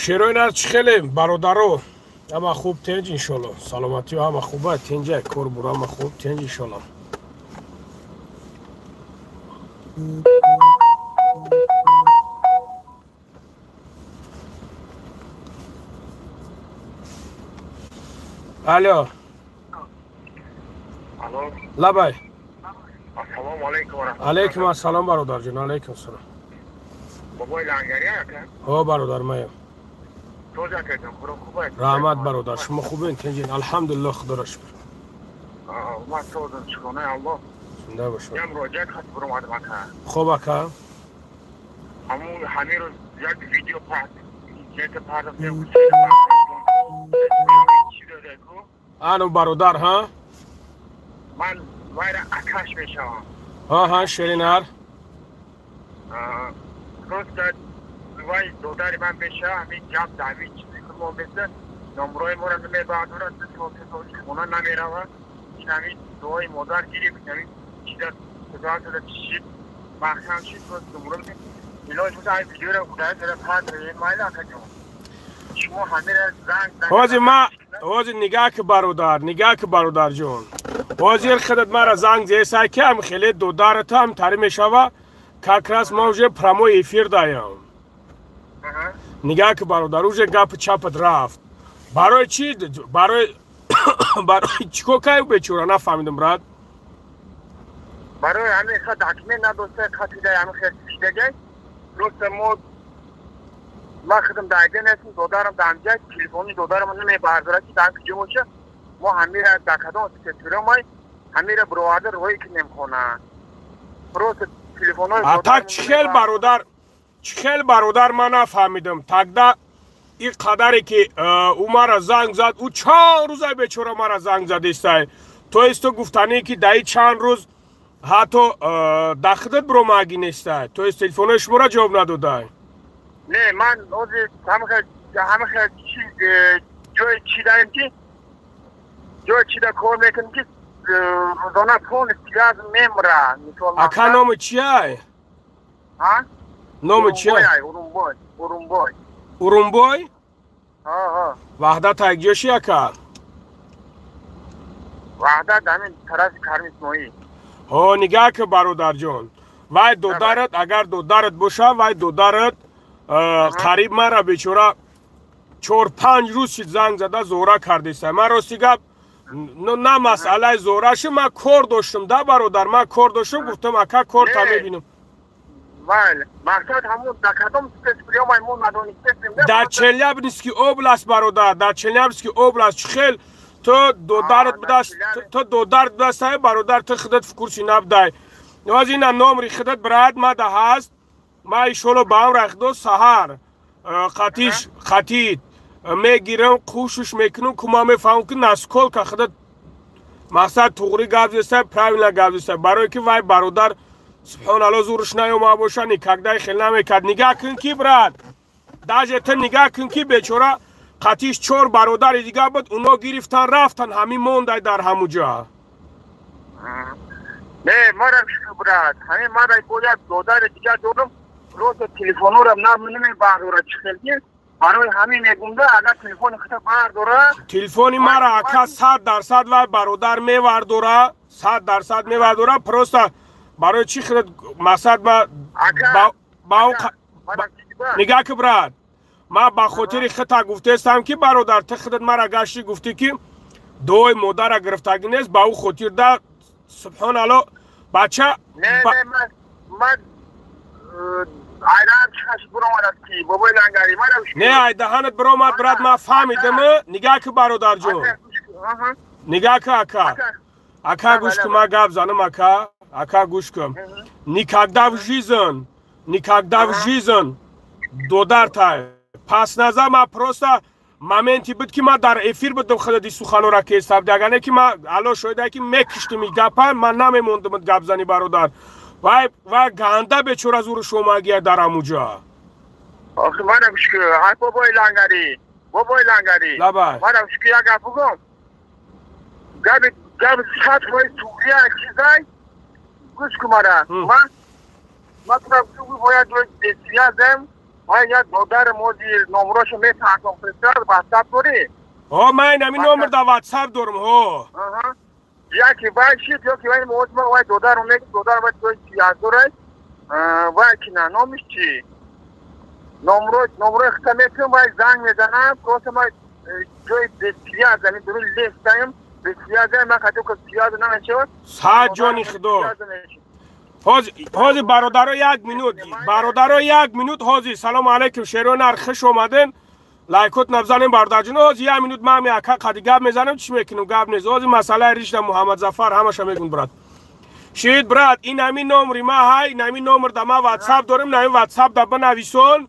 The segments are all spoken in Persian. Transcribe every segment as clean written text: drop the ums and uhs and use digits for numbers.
شیرینار چخلیم برادرو اما خوب تنج انشالله سلامتی و اما خوبه تنجه کار برو اما خوب تنج انشالله الو لبای السلام علیکم و رحمت علیکم السلام برادر جان علیکم السلام بابای لنگری هستن؟ ها برادر مایم تو جاکتون خوبه رحمت برادر شما خوبین تنجین الحمدلله خدا را شکر ما سودن شکرانه الله زنده باشید یم راجع خط برو اومد مکه خوب اکا همین رو یک ویدیو پرد یک پرد فیلم چی داده کو آنو برادر ها من ویر اکاش میشم ها شیرینار روز وای دوداری من بشه همین جمع دعوی چیزی که ما بسه نمروی ما رو نمیبردورن تو خونه نمیروه این همین دوهای مادر گیریم همین چیزا تدار شده چیزی محکم شید روز نمرو بسه ایلاش بسه این ویدیو رو خدای تره پرد رو این مایل اکا جون شما همین زنگ وازی نگاه که برادر جون وازی خدت مرا زنگ زیسا که هم خیلی دودارت هم تاری میشوه کاکراس ما уже прямой ефір даем نگاه که برادر уже گپ چپت رفت برای چی برای چیکو کای بچورا نفهمیدم برات برای همین خد حکمی ندوسته خطیده همین خیلی پیشدگه روز ما خدم دایده نیستیم دودارم دانجا تلفونی دودارم نمی برداره که دانک جموشه ما همین را دکدان ستوره مای همین را برواده روی که نمیخونه روز اتاک چخل برادر من نفهمیدم تکده این قدری که او مرا زنگ زد او چند روزه بیچاره مرا زنگ زد استای تو استو گفتنی که دایی چند روز حتی دخدت برو مگی نیسته تو است تلفونش مرا جواب نداده نه من اوزی همه چیز جای چی داریم که جای چی در کار میکنیم که روزانه فون استیاز میمره اکا نام چیه؟ ها؟ نام چیه؟ ارومبای؟ ها وحدت اگجوشی اکا؟ وحدت همین طرف کرمیس مایی ها نگاه که برادر جان وای دودارت اگر دودارت باشه وای دودارت قریب مرا بیچاره 4-5 روز شد زنگ زده زوره کردیسته من راستی گپ نه مسئله زوره شد من کار داشتم ده برادر من کار داشتم گفتم اکا کار تا میبینم بله مقصد همون دکدام سپریا مایمون ندونیستیم در چلیابنسکی اوبلاست برادر در چلیابنسکی اوبلاست خیل تو دودارت بدست های برادر تو خودت فکرشی نبدای از این نمری خودت براد ما ده هست ما ایشالو با هم رخدو سهر خطیت میگیرم خوشش میکنم که ما میفهمم که نسکول که خودت مقصد توغری گفزیسته پراویل گفزیسته برای که وای برادر سبحان الله زورش نیومه باشه نکاکدای خیلی نمیکرد نگاه کن کی براد داجه تو نگاه کن کی بیچاره قطیش 4 برادر دیگه بود اونا گرفتن رفتن همین مونده در همونجا نه ما را براد همین ما را باید دودار دیگه دورم روز تلفن رو نمی برداره چخیلی برای همین میگونده اگر تلفن خطا برداره تلفنی ما را اکا 100% و برادر میورداره 100% میورداره پروستا برای چی خود مقصد با نگاه که براد ما با خاطر خطا گفته استم که برادر تو خودت مرا گشتی گفتی که دوی مادر گرفتگی نیست با او خاطر ده سبحان الله بچه نه من ایدهانت چکش برامد کی بابای لنگری نه ایدهانت برامد براد ما فهمیدم نگاه که برادر جون نگاه که اکا گوش که ما گفت زنم اکا گوش کم نیکاکده و جیزن دودار تای پس نظر ما پروستا مومنتی بود که ما در افیر بودم خودی سخنو را که حساب دیگه که ما الان شده که میکشتم گپا من نمیموندم گپ زنی برادر وای گنده بیچاره از او شما گیه در اموجا آخه منم شکر های بابای لنگری منم شکر یا گپ بگم گپ سخت های سوریه چیزای گوش کماره من تو باید دوی بسیار دم من یا دودار موزی نمروشو میتونم فرستاد واتساپ دوری من همین نمر در واتساپ دارم ها یکی باشید یکی وای موز ما وای دودار رو میگه دودار وای توی سیاز دوره وای که نه نمیش چی نمرو اختمیتون وای زنگ میزنم پروسه ما جوی سیاز یعنی دروی لیست دایم به سیاز من خطو که سیاز نمیشه ساعت جانی خدا حاضی برادرها یک مینوت حاضی سلام علیکم شیرون خوش اومدین لایکوت نبزنیم برادر جون حاضی یک مینوت من اکا قدی گپ میزنم چی میکنم گپ نیست حاضی مسئله ریش محمد ظفر همش میگن برات شید برات این همین نمری ما های این همین نمر در ما واتساپ دارم این واتساپ در بنویسون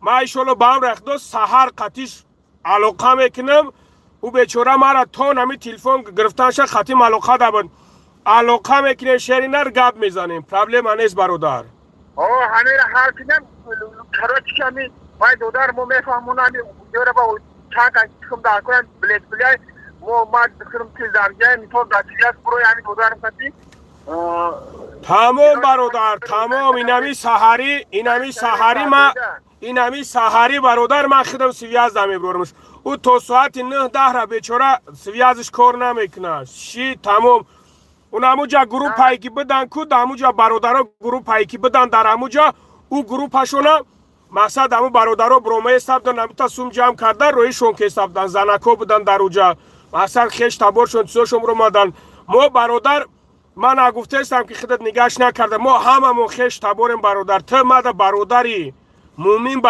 ما ایشالله با هم رخدو سحر قطیش علاقه میکنم او بیچاره مرا تا نمی تلفن گرفتنش خطیم علاقه دبن علاقه میکنه شیرینر گپ میزنیم پرابلم نیست برادر همین حال کنم کراچی کمی وای دودار مو میفهمونم دوره با چاک کم دار کنم بلیت بلیای مو ما دکترم چیز درجه میتونم دستیاس برو یعنی دودار فتی تمام برادر تمام اینمی سحری برادر من خودم سویاز نمیبرمش او تا ساعت 9-10 را بیچاره سویازش کار نمیکنه شی تمام اون همونجا گروه پایکی بدن کود همونجا برادرها گروه پایکی بدن در همونجا او گروه پشونه مقصد همون برادرها برومه حساب دن نمیتا سوم جمع کردن روی شونک حساب دن زنکو بدن در اونجا مقصد خیش تبار شون چیزاشون رو مادن ما برادر من نگفته هستم که خودت نگاش نکرده ما هممون خیش تباریم برادر تو ماده برادری مومین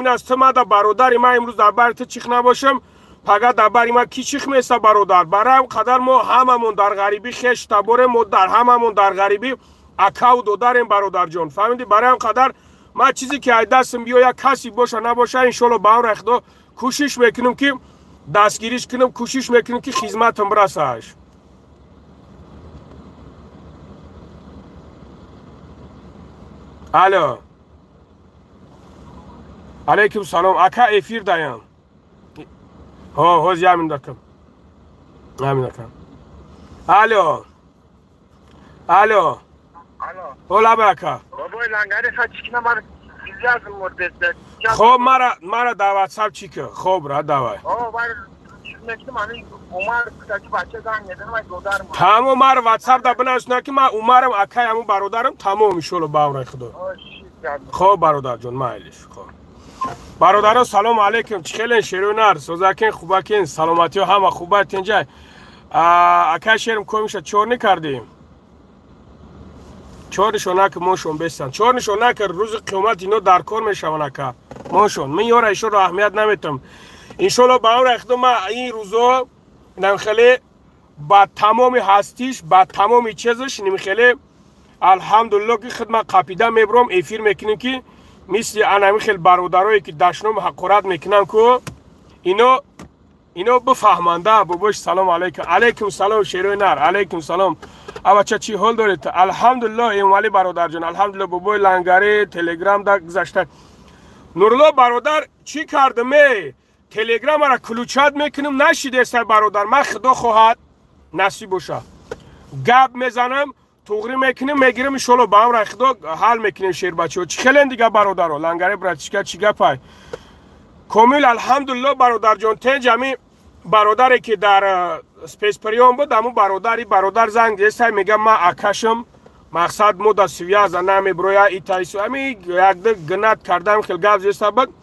است تو ماده برادری من امروز در بر تو چیخ نباشم فقط در بر ما کی چیخ میسته برادر برای قدر ما هممون در غریبی خیش تباریم ما در هممون در غریبی اکاو داریم برادر جان فهمیدی برای قدر ما چیزی که دستم بیا کسی باشه نباشه ان شاء الله با هم رخدو کوشش میکنم که دستگیریش کنم کوشش میکنم که خدمتم برساش الو علیکم سلام اکا افیر دایم هوز همین دکم الو اولا باکا بابای لنگاری خواهد چکنه من سیزیاز مرده خب مرا دعوت سب چی که خب را دعوت تمام مرا واتساپ دا بنویس نه که من عمرم اکای همون برادرم تمام ایشالله باور خدا خب برادر جان مایلش خب برادران سلام علیکم چخیلین شیرونر سوزاکین خوباکین سلامتی ها همه خوبت اینجا اکای شیرم کمیشه چور نکردیم چورشون نکه موشون بستن چورشون نکه روز قیامت اینو در کار میشون نکه موشون من یاره ایشون رو اهمیت نمیتم انشالله با هم رختم این روزا نمخلی با تمام هستیش با تمام چیزش نمخلی الحمدلله که خدمت قاپیده میبرم افیر میکنیم که مثل انمی خیلی برادرایی که دشنم حقارت میکنن که اینو بفهمنده باباش سلام علیکم سلام شیرونر علیکم سلام اما چی حال دارید الحمدلله ایمالی برادر جان الحمدلله بابای لنگری تلگرام دا گذاشته نورالله برادر چی کردم تلگرام را کلوچات میکنم نشیده است برادر من خدا خواهد نصیب باشه گپ میزنم توغری میکنیم میگیرم انشالله با هم را خدا حل میکنیم شیر بچه ها چی خیلی دیگه برادر ها لنگری براتشکر چی گپ کامل الحمدلله برادر جان تین جمعی برادری که در سپیس پریام بود همون برادر زنگ دیست میگم من اکشم مقصد مو در سویاز نمی برویا ایتایسو همی یک ده گنات کردم خیلی گفت دیست بود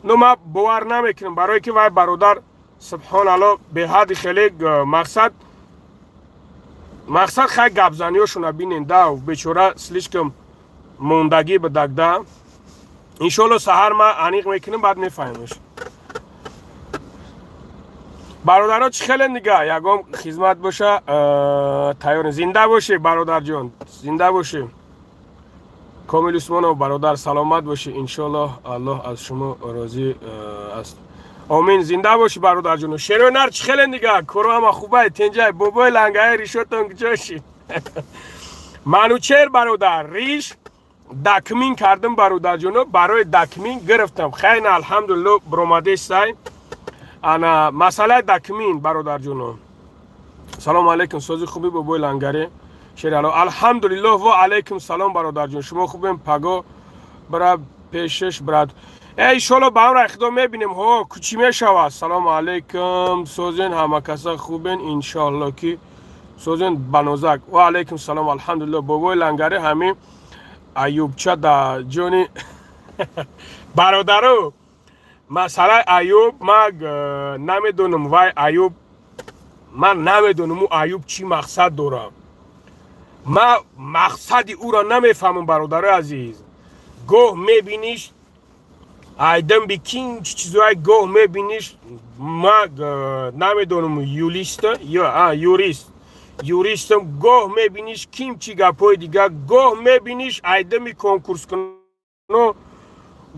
نو ما باور نمیکنم برای که وای برادر سبحان الله به حد خیلی مقصد خیلی گفزانیاشون بینین و بیچاره سلیش کم موندگی به دگده انشالله سهر ما انیق میکنیم بعد میفهمش برادرها چی خیلی دیگه یکم خدمت باشه تیار زنده باشه برادر جان زنده باشه کامل عثمان و برادر سلامت باشه انشالله الله از شما راضی است آمین زنده باشه برادر جان شیرونر چی خیلی دیگه کرو هم خوبه تنجای بابای لنگای ریشتون کجاشی منوچهر برادر ریش دکمین کردم برادر جانو برای دکمین گرفتم خیلی الحمدلله برآمده سای انا مسئله دکمین برادر جانو سلام علیکم سوزی خوبی بابای لنگری شیر الحمدلله و علیکم سلام برادر جان شما خوبیم پگو برای پیشش براد ایشالا با هم رخدا میبینیم ها کچی میشود. سلام علیکم سوزن همه کسا خوبین انشالله که سوزن بنوزک و علیکم سلام الحمدلله. بابای لنگره همین ایوبچه در جونی برادرو مثلا ایوب من نمیدونم وای ایوب من نمیدونم او ایوب چی مقصد دارم. من مقصدی او را نمیفهمم برادر عزیز. گوه میبینیش آدم بیکین چیزای گوه میبینیش ما نمیدونم یوریست یا یوریستم گوه میبینیش کیم چی گپای دیگه گوه میبینیش آدمی کنکورس کنو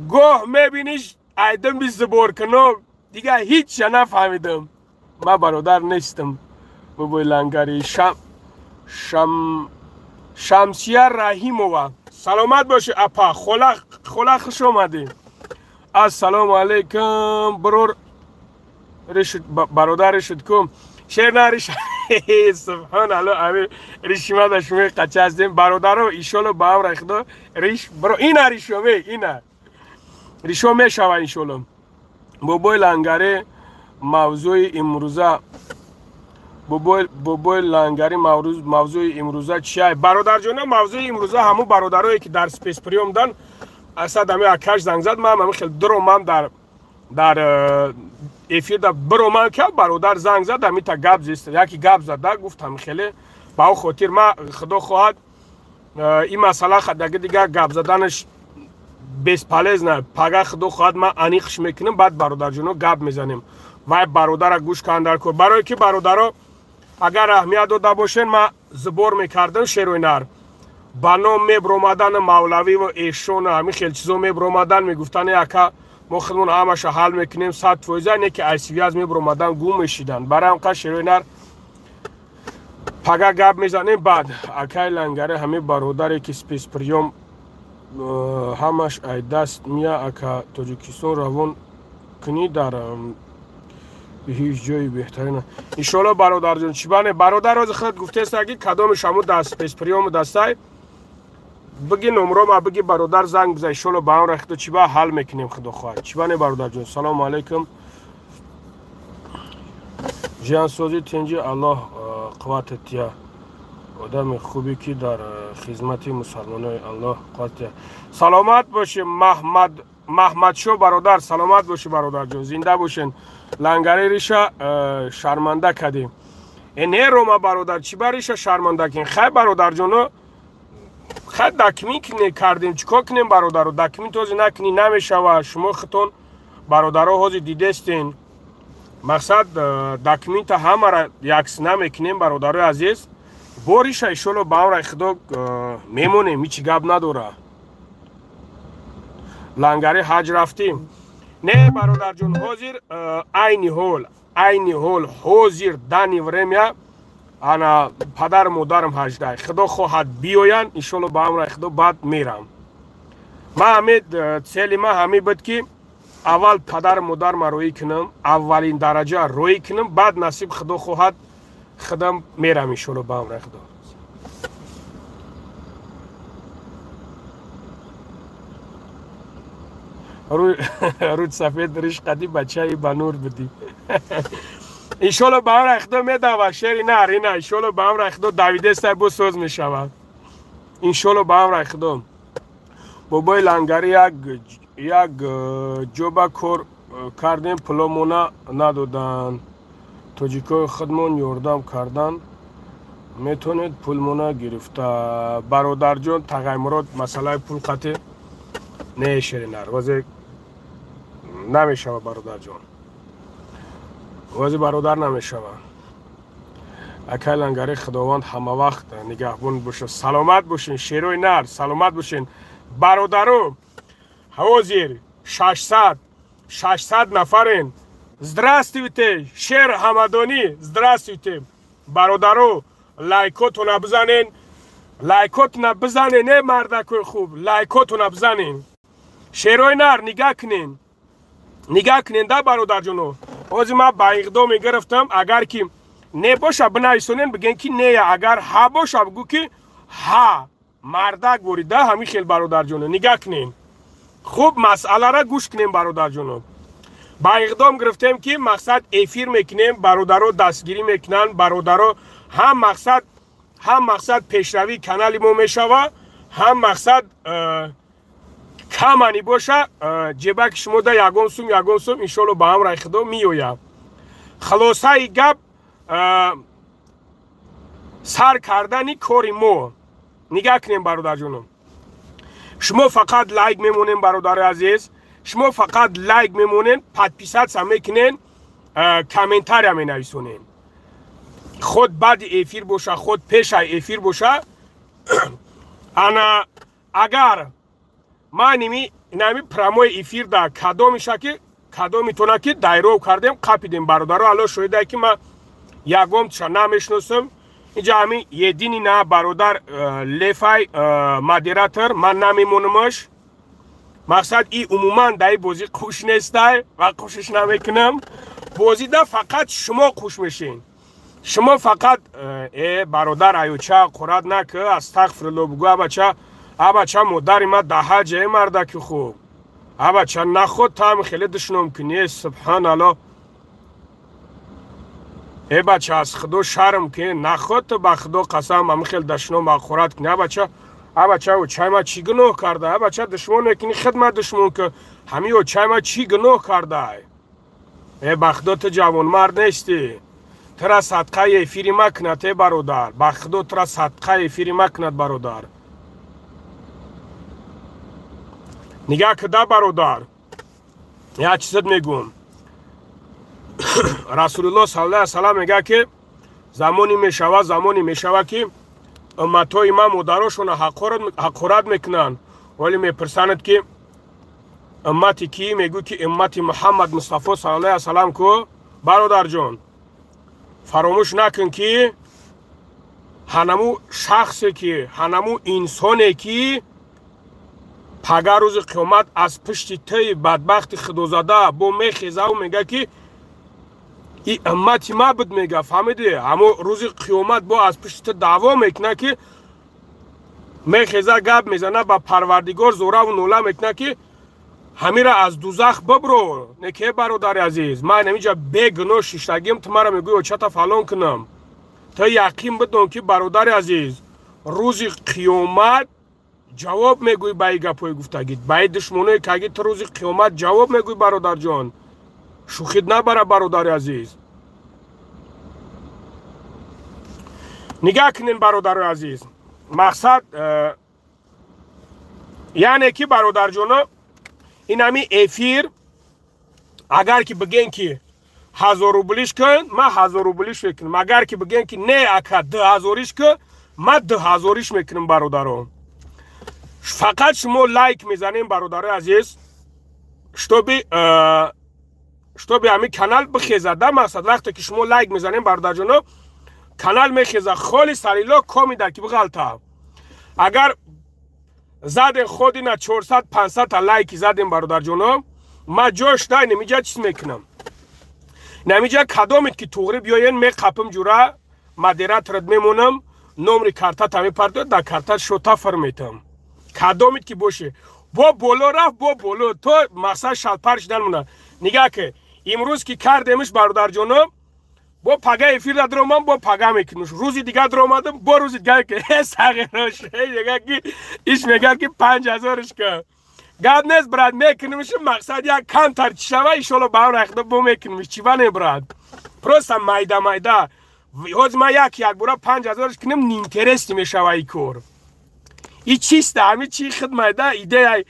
گوه میبینیش آدمی زبور کنو دیگه هیچ نفهمیدم. ما برادر نیستم. بابای لنگری شمسیه رحیمووا سلامت باشه اپا خلا خوش اومدی. السلام علیکم برور برادر رشد کم شیر نریش سبحان الله امیر ریشیمه داشمه قچه هستیم برادر رو ایشالا با هم رخدا ریش برو این ریشومه این ریشومه شوه ایشالا. بابای لنگره موضوع امروزه بابای لنگری موضوع امروزه چیه برادر جانه؟ موضوع امروزه همون برادرایی که در سپیس پریوم دن اسد همی اکش زنگ زد من خیلی درومم در افیر در برومم که برادر زنگ زد همی تا گپ زیست یکی گپ زد گفتم خیلی با او خاطر ما خدا خواهد این مسئله دیگه گپ زدنش بیس پالیز نه پگه خدا خواهد ما انیخش میکنیم بعد برادر جانو گپ میزنیم و برادر گوش کندر کن برای که برادر اگر اهمیت داده باشین ما زبور میکردم شیروی نر با نام میبرومدن مولوی و ایشون همین خیلی چیزا میبرومدن میگفتن یکا ما خودمون همش حل میکنیم 100% اینه که ایسیوی از میبرومدن گم میشیدن برای همقدر شیروی نر پگه گپ میزنیم بعد اکای لنگره همین برادری که سپیس پریوم همش ای دست میا اکا تاجیکستان روان کنی در به هیچ جایی بهترینه انشالله برادر جان. چی بانه برادر از خود گفته است اگه کدامش همون دست پیس پریوم دستای بگی نمره ما بگی برادر زنگ بزن انشالله با هم رخته چی با حل میکنیم خدا خواهد. چی بانه برادر جان. سلام علیکم جان سوزی تنجی الله قوتت یا آدم خوبی که در خدمت مسلمانای الله قوت سلامت باشه. محمد شو برادر سلامت باشه برادر جان زنده باشین. لنگری ریشا شرمنده کردیم اینه رو ما برادر چی بریشا شرمنده کن خیلی برادر جانو خیلی دکمی کردیم چیکار کنیم برادر رو دکمی توزی نکنی نمیشه و شما خطون برادر ها حاضی دیدستین مقصد دکمی تا همه را یکس نمیکنیم برادر عزیز باریشا ایشالله با هم را خدا میمونیم هیچی گپ نداره. لنگری حج رفتیم نه برادر جون حاضر عینی حال حاضر دنی ورمیا انا پدر مادرم حج ده خدا خواهد بیاین انشالله با هم را خدا بعد میرم. ما همه سیلی ما همه بود که اول پدر مادر ما روی کنم اولین درجه روی کنم بعد نصیب خدا خواهد خدام میرم انشالله با هم را خدا. رود سفید ریش قدی بچه ای بنور بدی انشالله با هم رخدا میده و شیری نه انشالله با هم رخدا دویده سر بو سوز میشود انشالله با هم رخدا. بابای لنگری یک جوبه کار کردیم پلومونا ندادن تاجیکای خودمون یاردم کردن میتونید پلمونا گرفته برادر جان تغییرات مسئله پول قطع نه شیرینر واسه نمیشه برادر جان واسه برادر نمیشه. اکای لنگری خداوند همه وقت نگهبان باشه. سلامت باشین شیروی نر سلامت باشین برادرو حاضر 600 نفرین. Здравствуйте شیر همدانی здравствуйте برادرو لایکاتون بزنین لایکاتون بزنین نه مردکوی خوب لایکاتون بزنین شیروی نر نگاه کنین ده برادر جانو. اوزی ما با اقدام گرفتم اگر که نه باشه بنایسونین بگین که نه اگر ها باشه بگو که ها مردک بوریده همین خیل برادر جانو نگاه کنین خوب مسئله را گوش کنیم برادر جانم. با اقدام گرفتیم که مقصد افیر میکنیم، برادرها دستگیری میکنن، برادرها هم مقصد پیشروی کانال ما میشوه، هم مقصد کمانی باشه جیبک شما دا یگم سوم انشالله با هم رای خدا میویم. خلاصه گپ سر کردنی کاری ما. نگاه کنیم برادر جانم. شما فقط لایک میمونین برادر عزیز، شما فقط لایک میمونین، پادپیسات هم میکنین، کامنتار هم مینویسونین. خود بعد افیر باشه، خود پیش افیر باشه. انا اگر ما نمی پراموی افیر دا کادو میشه که کادو میتونه که دایرو کردیم قاپیدیم برادرها. الان شده که ما یگم چه نمیشناسم اینجا همین یه دینی نه برادر لیفای مدیراتور من نمیمونمش. مقصد ای عموما در بازی خوش نیسته و خوشش نمیکنم. بازی دا فقط شما خوش میشین. شما فقط برادر ایوچه قراد نکه استغفرالله بگو ابچه مادر ما ده جای مرده که خوب ابچه نخود تا هم خیلی دشنم کنی سبحان الله. بچه از خدا شرم که نخود تو با خدا قسم هم خیلی دشنم اخورت کنی. ابچه و چای ما چی گناه کرده؟ ابچه دشمن نکنی خدمت دشمن که همی و چای ما چی گناه کرده؟ با خدا تو جوان مرد نیستی. ترا صدقه افیری مکنت برادر، با خدا ترا صدقه افیری مکنت برادر. نگاه کده برادر یا چیزت میگم. رسول الله صلی الله علیه وسلم میگه که زمانی میشوه که امتای ما مادراشون حقارت میکنن ولی میپرسند که امتی کی؟ میگو که امتی محمد مصطفی صلی الله علیه وسلم کو. برادر جان فراموش نکن که هنمو شخصی که هنمو انسانی که پگه روز قیامت از پشت تی بدبخت خدازاده با میخیزه و میگه که ای امتی ما بود میگه. فهمیده؟ اما روز قیامت با از پشت دعوا میکنه که میخیزه گپ میزنه با پروردگار زوره و نوله میکنه که همی را از دوزخ ببرو. نکه برادر عزیز من نمیجا بگنو ششتگیم تو مرا میگوی و چطا فلان کنم. تا یقین بدون که برادر عزیز روز قیامت جواب میگوی بای گپای گفتگید، بای دشمنه که اگه تو روز قیامت جواب میگوی برادر جان. شوخید نبره برادر عزیز. نگاه کنین برادر عزیز. مقصد یعنی که برادر جان این همی افیر اگر که بگین که 1000 روبلیش کن ما 1000 روبلیش میکنم. اگر که بگین که نه اکا 10000 کن ما 10000 میکنم برادران. فقط شما لایک میزنین برادر عزیز. شتوبی همین کانال بخیزه. در مقصد وقتی که شما لایک میزنین برادر جان کانال میخیزه خالی سریلا کمی در که بغلطه. اگر زدین خودی نه 400-500 تا لایکی زدین برادر جان ما جاش دای نمیجا چیز میکنم. نمیجا کدامید که توغری بیاین میقپم جوره مدیرت رد میمونم نمری کارتا همی پرده در کارتا شوتا فرمیتم. کدامید که باشه با بولو رفت با بولو تو مقصد شلپرش نمونه. نگاه که امروز که کردمش برادر جانم با پگه افیر درامم با پگه میکنمش. روزی دیگه درامدم با روزی دیگه که ساغراش دیگه که ایش میگه که 5000 که گاد نیست براد میکنمش. مقصد یک کم ترچ شوه ایشالا با هم رخده با میکنمش. چی بانه براد پروستا مایده هز ما یک برا 5000 کنم نینترستی میشوه ای کور. ای چیست همین چی خدمت ده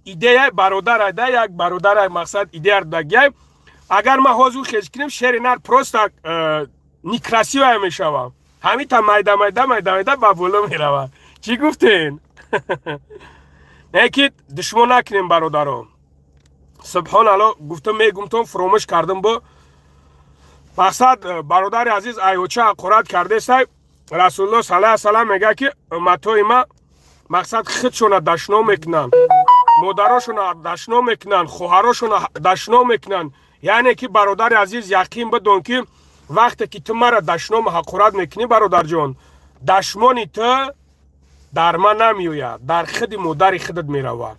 ایده برادر ده یک برادر مقصد ایده دگه. اگر ما حضور خیش کنیم شهر نر پروستا نیکراسی های میشوه. همین تا مایده با بولو میروه. چی گفتین؟ نکید دشمن نکنیم برادران. سبحان الله گفتم فراموش کردم با مقصد برادر عزیز ایوچه قرات کرده سای رسول الله صلی الله علیه وسلم میگه که امتای ما مقصد خودشون دشنو میکنن، مادراشون دشنو میکنن، خواهراشون دشنو میکنن. یعنی که برادر عزیز یقین بدون که وقتی که تو مرا دشنو حقارت میکنی برادر جان دشمنی تو در من نمیوید، در خود مادر خودت میروه.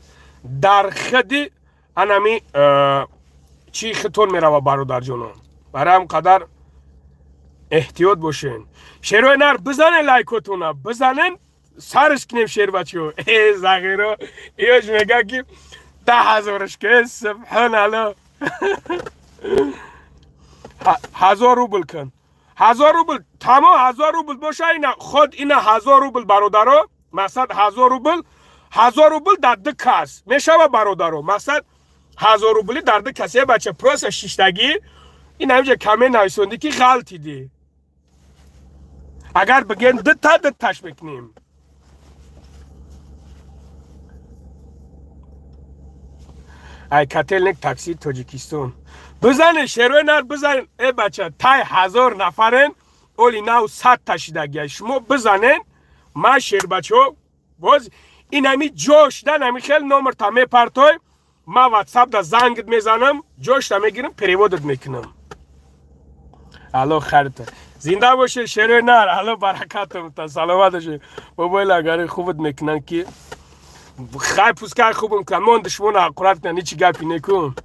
در خدی انمی چی خطور میره برادر جانم برای هم قدر احتیاط باشین شیروی نر بزنین لایکاتونا بزنین سرش کنیم شیر بچه ای زغیرو ایوش میگه که 10,000ش که سبحان الله 1000 روبل کن 1000 روبل تمام 1000 روبل باشه اینا خود اینا 1000 روبل برادرو مثلا 1000 روبل 1000 روبل در ده کس میشه برادرو مثلا 1000 روبلی در ده کسی بچه پروس شیشتگی این همینجا کمی نویسوندی که غلطی دی اگر بگین ده تاش بکنیم ای کتل نک تاکسی تاجیکستان بزنه شیروی نر بزنه ای بچه تای 1000 نفرن اولی نو 100 تاشیدگی شما بزنن ما شیر بچه باز این همی جوش دن همی خیلی نمبر تا می پرتای ما واتساپ دا زنگت میزنم جوش دا میگیرم پریوادت میکنم الو خرطه زنده باشه شیروی نر الو برکاتم تا سلامت باشه بابایل اگر خوبت میکنن که خیلی پوسکر خوبم کنن من دشمون حقورت کنن هیچی گپی نکن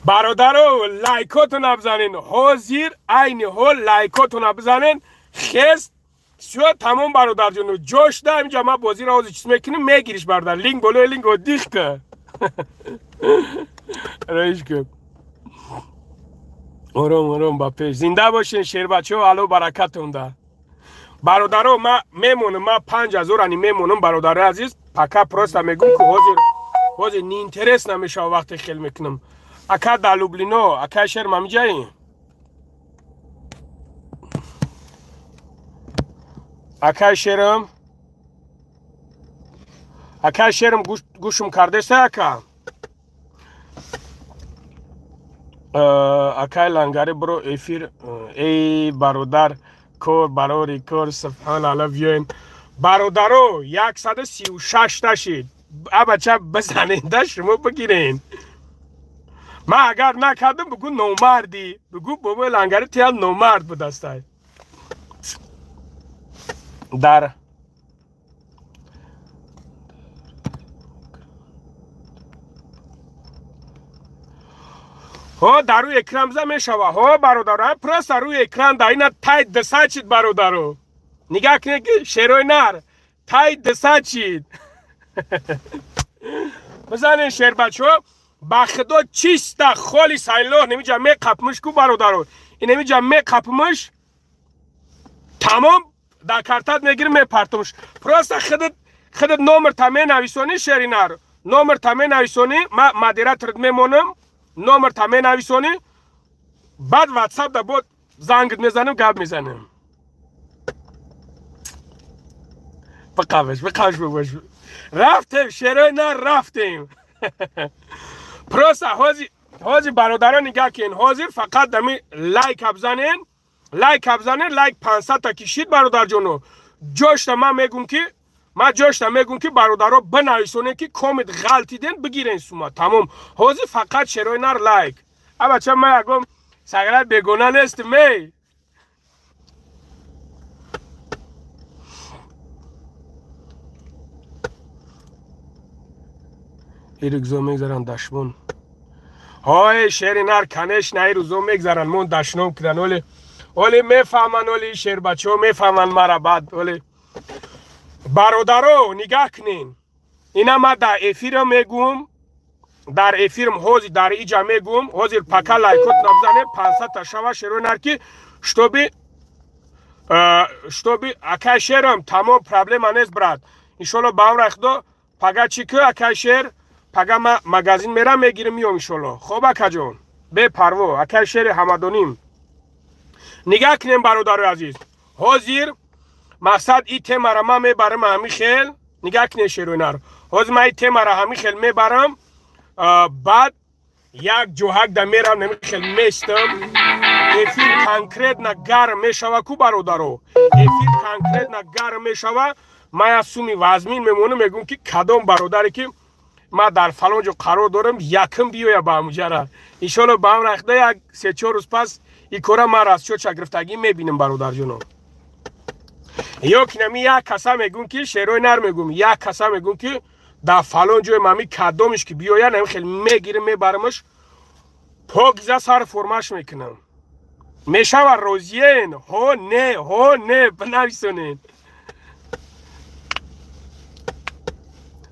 برادرو لایکاتون بزنین حاضر عین حال لایکاتون بزنین خست شو تمام برادر جونو جوش ده اینجا ما بازی رو حاضر چیز میکنیم میگیریش برادر لینک بلو لینک رو دیخ که رایش که آرام با پیش زنده باشین شیر بچه ها الو برکتون ده برادرو ما میمونم ما 5000 انی میمونم برادر عزیز پکا پروستا میگم که حاضر نی اینترس نمیشه وقتی خیل میکنم اکا دا لوبلینو اکا شهر مامی جایی اکا شهرم گوشم کردسته اکا اکا لنگاری برو افیر ای برادر کور براری کور سبحان الله بیاین برادرو 136 تاشید بچه بزننده شما بگیرین ما اگر نکردم بگو نومردی بگو بابا لنگری تیال نومرد بود استای در ها در روی اکرام زمین شوا ها برادر پرست در روی اکرام در اینا تای دسته چید برادرو نگاه کنه که شیروی نر تای دسته چید بزنین شیر بچه ها بخدا چیسته خالی سایلو نمیجا می قپمش کو برادرو این نمیجا می قپمش تمام در کارتات میگیرم می پرتمش پرست خودت نمبر تامه نویسونی شیری نر نمبر تامه نویسونی ما مدیرت رد میمونم نمبر تامه نویسونی بعد واتساپ دا بود زنگت میزنم گپ میزنم بقاوش بگوش رفتیم شیری نر رفتیم پروسه حاضر برادران نگاه کن حاضر فقط دمی لایک بزنین لایک 500 تا کشید برادر جونو جوش ما میگم که برادرها بنویسونه که کامنت غلطی دین بگیرین سوما تمام حاضر فقط شیروی نر لایک بچه ما یکم سگرت بگونه نیست می ایرگزو میگذارن دشمون های شیر نر کنش نه ایرگزو میگذارن من دشنم کردن ولی میفهمن ولی شیر بچه ها میفهمن مرا بعد ولی برادرو نگاه کنین اینا ما در افیر میگم در افیرم حاضر در ایجا میگم حاضر پکا لایکوت نبزنه 500 تا شوا شیرو نر که شتوبی اکای شیرم تمام پرابلم نیست برات انشالله باور اخدا پگا چی که اکای شیر پگا ما مگازین میرم میگیرم میام انشالله خوب اکا جون به پرو اکای شیر همدونیم نگاه کنیم برادر عزیز حاضر مقصد ای تیم را ما میبرم همی خیل نگاه کنیم شیرو نر حاضر ما ای تیم را همی خیل میبرم بعد یک جوهک دا میرم نمی خیل میستم افیر کانکریت نگرم میشوه کو برادرو افیر کانکریت نگرم میشوه ما یا سومی وزمین میمونم میگم که کدام برادری که ما در فلان جو قرار دارم یکم بیاید با مجرد انشالله با هم رخته یک 3-4 روز پس این کارا ما راستشو شگفتگی میبینیم برادر جونم. یا کنمی یک کسا میگون که شیروی نر میگم یک کسا میگون که در فلان جوی مامی کدامش که بیاید نمی خیلی میگیرم میبرمش پاکیزه سر فرماش میکنم میشه و روزین ها نه بنویسونین.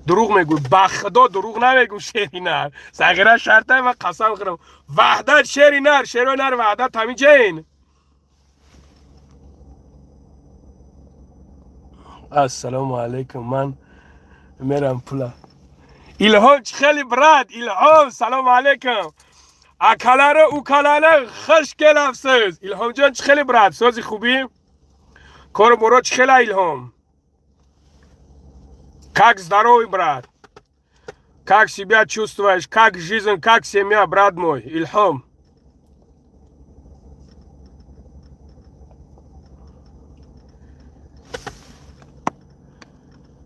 دروغ میگو با خدا دروغ نمیگو شیری نر صغیره شرطه و قسم خورم وحدت شیری نر وحدت همین جین. السلام علیکم من میرم پلا الهام خیلی براد الهام سلام علیکم اکلاره او کلاره خشکل افسوس الهام جان خیلی براد سازی خوبی کار برو خیلی الهام как здоровый брат как себя чувствуешь как жизнь как семья брат мой Ильхам.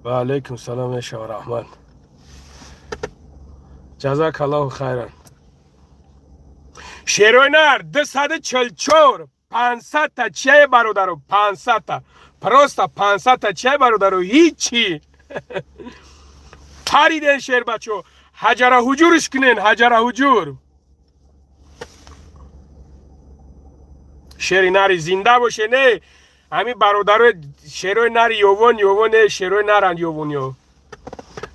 وعلیکم سلام شما رحمان جزاک الله خیرا. شیروی نر 244 500 تا چه برادرو 500 تا پروستا 500 تا چه برادرو هیچی پریدن شیر بچو حجر حجورش کنین حجر حجور. شیری نری زنده باشه نه همین برادرو شیروی نری یوون شیروی نرن یوونیو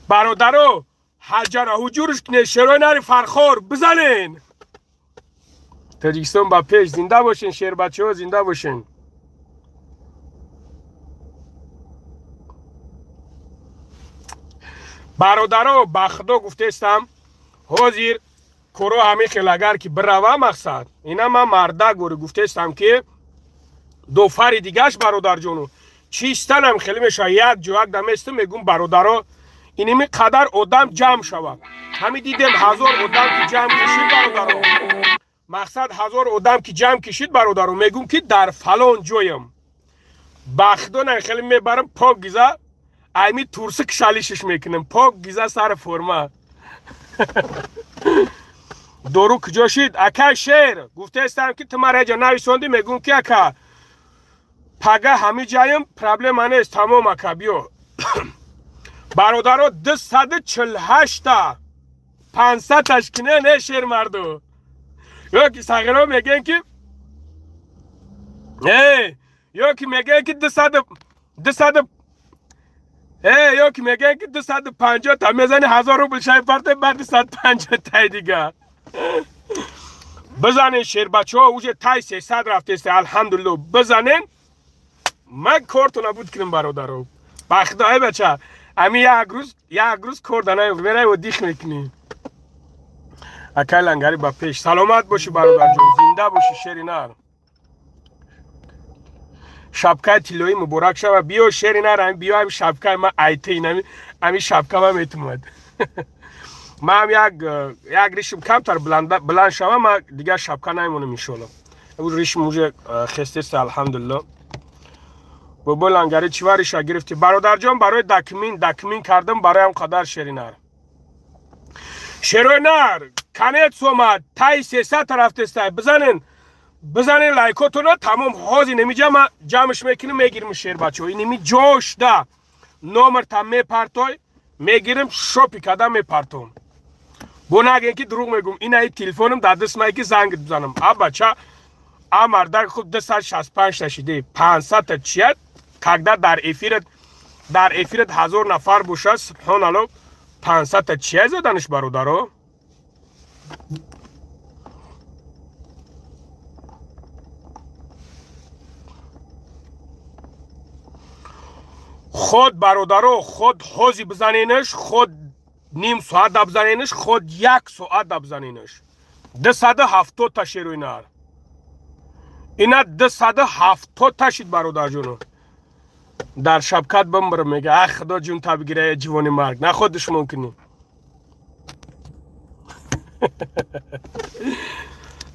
برادرو حجر حجورش کنین شیروی نری فرخور بزنین. تاجیکستان با پیش زنده باشین شیر بچه ها زنده باشین. برادرو با خدا گفته استم حاضر کرو همین خیلگر که بروه مقصد اینا من مرده گوری گفته استم که دو فری دیگهش برادر جونو چیستن هم خیلی میشه یک جوک دمستم میگم برادرو اینمی قدر آدم جمع شود همین دیدم 1000 آدم که جمع کشید برادرو مقصد 1000 آدم که جمع کشید برادرو میگم که در فلان جویم بخدا نه خیلی میبرم پاک گیزه ایمی تورسک شالیشش میکنم پاک گیزه سر فرما. دورو کجا شید اکا شیر گفته استم که تماره جا نویسوندی میگم که اکا پگه همه جایم پرابلم نیست تمام اکا بیو. برادرو 248 تا 500 تشکنه نه شیر مردو یا که ساغرها میگن که یا که میگن که 200 یا که میگن که 250 تا میزنی 1000 روبل شای پرته بعد 150 تای دیگه بزنین شیر بچه ها اوجه تای 300 رفته است الحمدلله بزنین من کارتو نبود کنم برادرو بخدای بچه امی یک روز کردنه میره و دیخ میکنی اکای لنگری با پیش سلامت باشی برادر جون زنده باشی شیری نر شبکه تیلوی مبارک شد و بیا شیری نر بیا هم شبکه ما ایته اینمی امی شبکه ما میتومد ما هم یک ریشم کمتر بلند شوم ما دیگه شبکه نمیمونم انشالله اون ریشم موجه خسته است الحمدلله با بلنگری چیوارش گرفتی برادر جان برای دکمین کردم برای هم قدر شیری نر شیری نر کنیت سومد تای 300 رفته است بزنین لایکاتونو تمام حاضی نمیجا ما جمعش میکنیم میگیریم شیر بچه های نمی جوش ده نومر تم میپرتای میگیریم شوپی کده میپرتون بو نگین که دروغ میگم این ای تلفنم در دست مایی که زنگ بزنم بچه مردک خود 265 تشیده 500 تا چیت کگده در افیرت 1000 نفر بوشه سبحان الله 500 تا چیه زدنش برادرو خود برادرو خود حوزی بزنینش خود نیم ساعت بزنینش خود 1 ساعت بزنینش 270 تا شیروی نر اینا 270 تا شید برادر جونو در شبکت بمبرم میگه اه خدا جون تا بگیره جوانی مرگ نه خودش ممکنی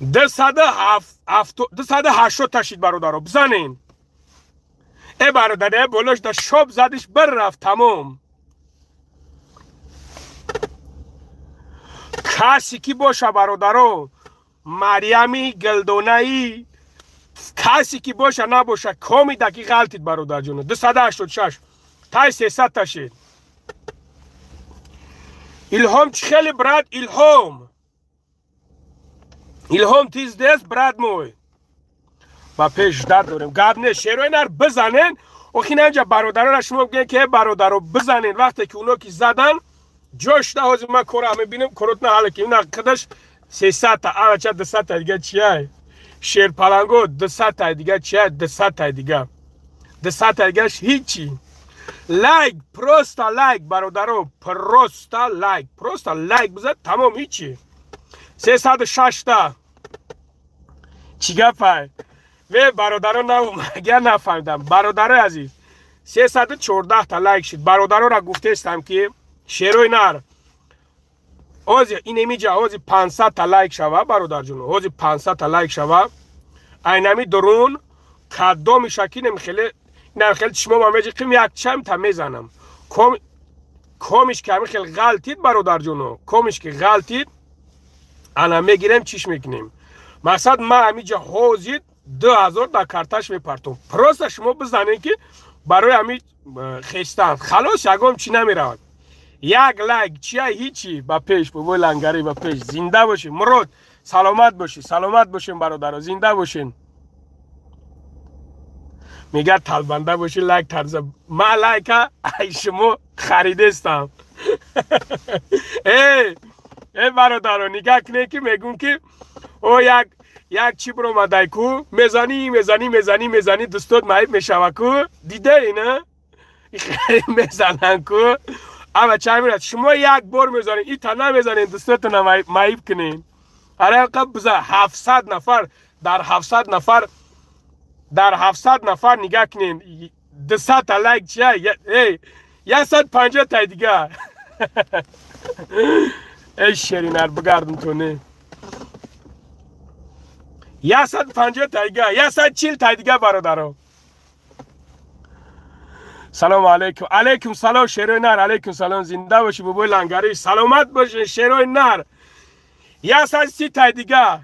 280 تا شید برادرو بزنین ای برادره بولوش در شب زدش بر رفت تمام کسی که باشه برادرو مریمی گلدونایی کسی که باشه نباشه کمی دقیق غلطید برادر جون 286 تای 300 تاشید الهام چی خیلی براد الهام تیز دست براد موی با پیش در داریم گاب نه شیروی نر بزنین و خیلی اینجا برادران را شما بگین که برادرو بزنین وقتی که اونا که زدن جوش ده هزی من کره همه بینم کرات نه حالا که اونا قدش 300 تا اوه چه 200 تا دیگه چیه شیر پلنگو 200 تا دیگه چیه 200 تا دیگه 200 تا دیگه هیچی لایک پروستا لایک برادرو پروستا لایک بزد تمام هیچی 306 تا چی گفت و برادران اگر نفهمیدم برادر عزیز 314 تا لایک شد برادران را گفته استم که شیروی نر اوزی این امیجا اوزی 500 تا لایک شوه برادر جون اوزی 500 تا لایک شوه اینمی درون کدو میشه که نمیخیلی نمیخیلی شما مامیجی قیم یک چم تا میزنم کمیش که خیلی غلطید برادر جونو کمیش که غلطید انا میگیرم چیش میکنیم مقصد ما همیجا حوزید 2000 در کارتاش میپرتم پروست شما بزنین که برای همی خیستان خلاص یکم چی نمیرود یک لایک چیه هیچی با پیش بابای لنگری با پیش زنده باشین مرود سلامت باشین برادر زنده باشین میگه طلبنده باشین لایک طرزه ما لایک ای شما خریدستم ای برادر نگاه کنه که میگون که او یک چی برو مدای کو میزانی دستود مایب میشوه کو دیده اینه میزنن کو اما چه میرد شما یک بار میزنین این تا نمیزنین دستتون مایب کنین اره قبل بزن 700 نفر در 700 نفر نگاه کنین 200 تا لایک چیه 150 تا دیگه ای شیرینر بگردم تو نه 150 تا دیگه 140 تا دیگه برادرو سلام علیکم سلام شیروی نر علیکم سلام زنده باشی بابای لنگری سلامت باشین شیروی نر 130 تا دیگه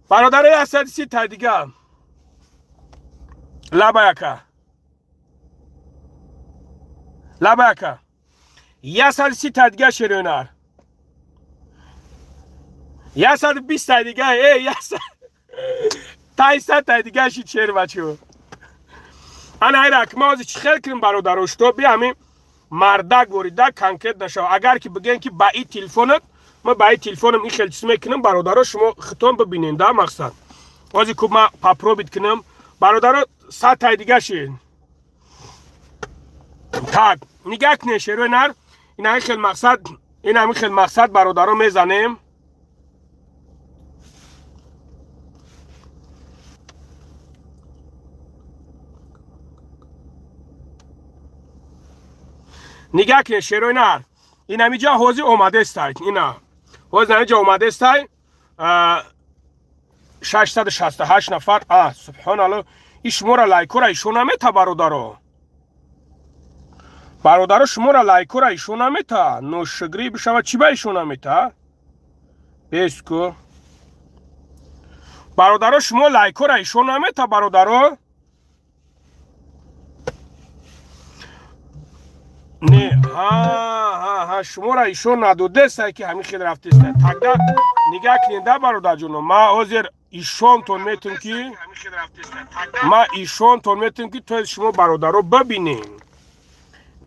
برادر 130 تا دیگه لبایکا 130 تا دیگه شیروی نر 120 تا دیگه تا تا دیگه شید شیر بچه انا ایره که ما چی خیل کنیم برادروش تو بیا همین مرده گوریده کنکت نشو اگر که بگین که با این تلفونت ما با این تلفونم این خیل چیز میکنم برادرو شما خطون ببینین ده مقصد وازی که ما پاپرو بیت کنم برادرو 100 تا دیگه شید تاک نگاه کنه شیروی نر این همین خیل مقصد برادرو میزنیم نگاه کنه شیروی نر این همیجا حوزی اومده استای اینا حوزی همیجا اومده استای 668 نفر سبحان الله این شما را لایکو را ایشون نمیتا برادرو شما را لایکو را ایشون نمیتا نوشگری بشود چی با ایشون نمیتا بیسکو برادرو شما لایکو را ایشون نمیتا برادرو نه شما را ایشون ندوده سای که همین خیلی رفته است تقدر نگاه کننده برادر جونو ما حاضر ایشون تون میتون که تو شما برادر رو ببینین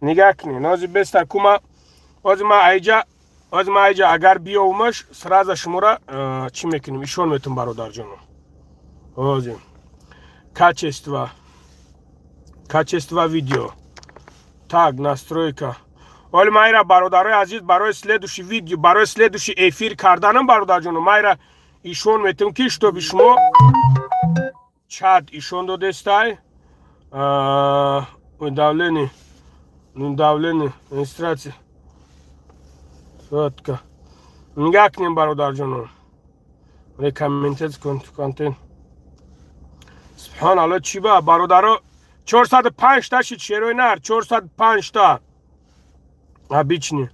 نگاه کنین از بسته کما از ما ایجا اگر بیاومش سراز شما را چی میکنیم ایشون میتون برادر جونو آزیم качество видео так настройка ولی майра бародарои азиз барои следующий видео барои следующий эфир карданам бародарҷоно майра ишон метавонам ки штоби шумо чат ишон додестай давление регистрация сотка нигоҳ кунем бародарҷоно рекомендация контент субҳаналло чӣ ба бародаро 405 та шид шерои нар 405 та обични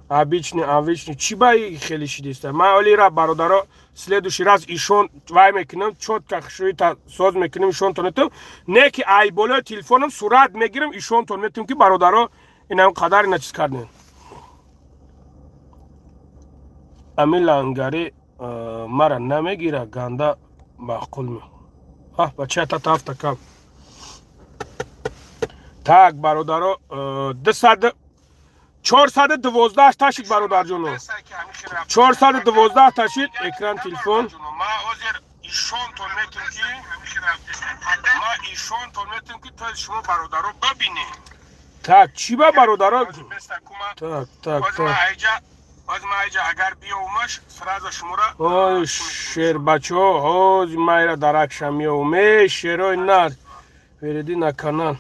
обычный چی бай خیلی شدیست من ولی را برادرها следующий раз ایشون وای میکنم چوتکا خشوی تا ساز میکنم ایشون تونتم نه که ای بالا تلفنم صورت میگیرم ایشون تون میتونم که برادرها این هم قدر اینا چیز کردن امی لانگاری مرا نمیگیره گنده معقول می بچه تا تافتا کم так برادرها 412 تاشید برادر جونو 412 تاشید اکران تلفن ما حاضر ایشون تون میتونم که تا شما برادرها ببینی так چی با برادرها так از ما اینجا اگر بیامش سراز شما را شیر بچه ها از ما ایرا درکشم میامه شیرای نار ویردی نا канал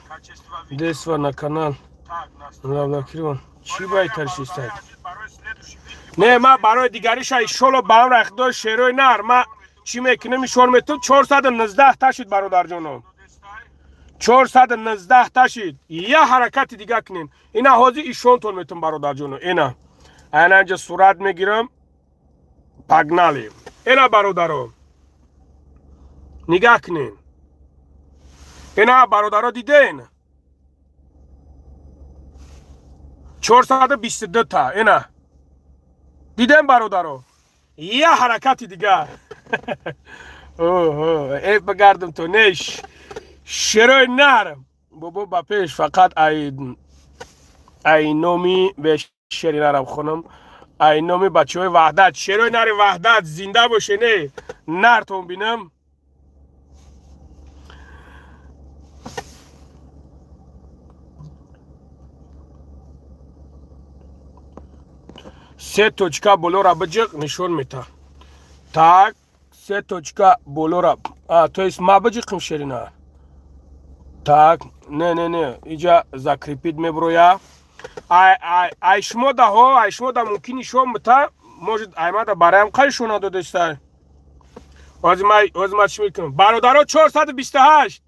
دسوا نا канал لابلاکیرون چی باید ترشیست نه ما برای دیگریش ایشالو با هم رخدای شیرای نار ما چی میکنم ایشون میتون 419 تاشید برادر جانم 419 تاشید یه حرکت دیگه کنین اینا حاضی ایشون تون میتون برادر جانم اینا اینجا صورت میگیرم پگنالی اینا برادرو نگاه کنین اینا برادرو دیدین 422 تا اینا دیدن برادرو یه حرکتی دیگه ای بگردم تو نش شروع نرم بابا با پیش فقط ای نومی به شری نرم خونم ای نومی بچه های وحدت شروع نر وحدت زنده باشه نه نرتون بینم سه توچکا بولو را بجق نشون میتا так سه توچکا بولو را تو است ما بجقم شرینا так نه اینجا закрепить میبرویا ай شما да ممکن نشون میتا может ай ما да برایم قایشون داده است از ما چی میکنم برادرها 428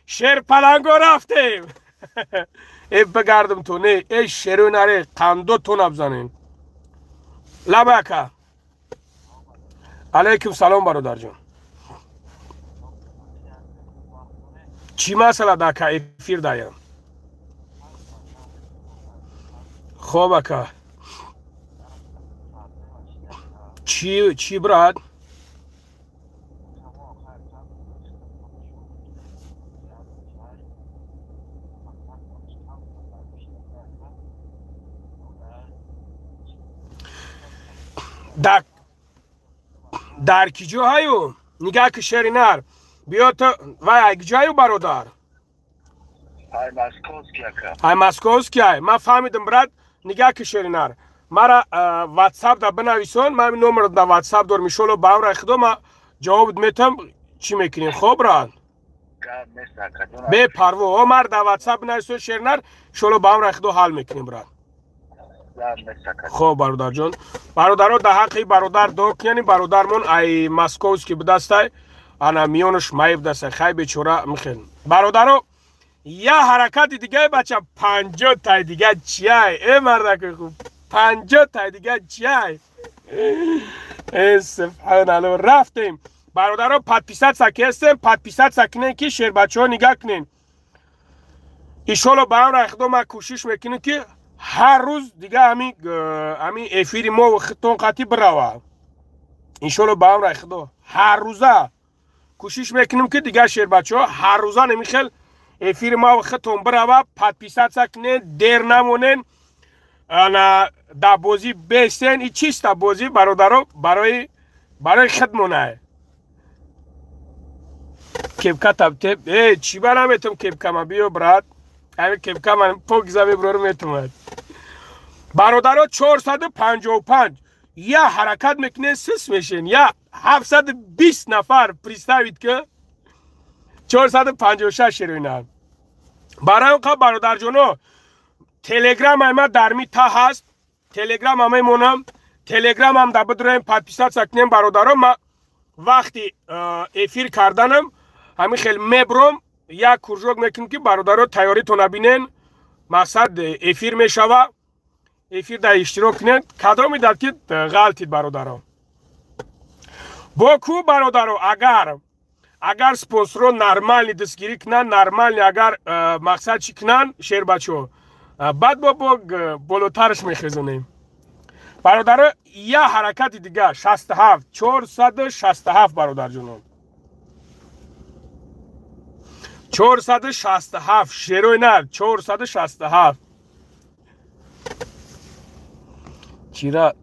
شیر پلنگو رفتیم ای بگردم تو نه ای شیرو نره قندو تون ابزانین لبکه علیکم سلام برادر جان چی مسئله دکه افیر دایم خوبه که چی براد در کجا هایو نگاه که شری نر بیا تو وای کجایو برادر های مسکوسکی های ما فهمیدم برات نگاه که شری نر مرا واتساپ دا بنویسون من نمبر دا واتساپ دور میشولو با هم رخدو ما جواب میتم چی میکنیم خوب برات به پرو مر دا واتساپ بنویسون شری نر شولو با هم رخدو حال میکنیم برات خب برادر جان برادرها در حقی برادر دوک یعنی برادرمون ای مسکوز که بدسته انا میونش مایب دسته خیلی بیچاره میخین برادرها یه حرکت دیگه بچه 50 تا دیگه چیه ای مردک خوب 50 تا دیگه چیه ای سبحان الله رفتیم برادرها پدپیست سکی هستیم پدپیست سکنین که شیر بچه ها نگاه کنین ایشالو با هم رخدو ما کوشش میکنیم که هر روز دیگه همین افیری ما و خطون قطعی براوه انشالله با هم رای خدا هر روزه کوشش میکنیم که دیگه شیر بچه ها هر روزه نمیخل افیر ما و خطون براوه پدپیست سکنه دیر نمونن در بازی بیستن ای چیست در بازی برادرها برای خدمونه کبکه تب چی برنمیتم کبکه ما بیو براد همه کبکه من پوگزه ببرارو میتومد برادرها 455 یا حرکت میکنه سس میشین یا 720 نفر پریستاوید که 456 شروینن برای اونقا برادر جونو تلگرام همه درمی تا هست تلگرام همه مونم تلگرام هم در بدرهم پدپیست سکنیم برادرها ما وقتی افیر کردنم همین خیلی مبروم یا کرجوک میکنم که برادرها تیاری تو نبینن مقصد افیر میشوه ефір در اشتراک کنین کدام میداد که غلطید برادران باکو برادران اگر سپانسرها نرمالی دستگیری کنن نرمالی اگر مقصد چی کنن شیر بچه بعد با بالاترش میخیزونیم برادر یه حرکت دیگه 67 467 برادر جنون 467 شیروی نر 467 چرا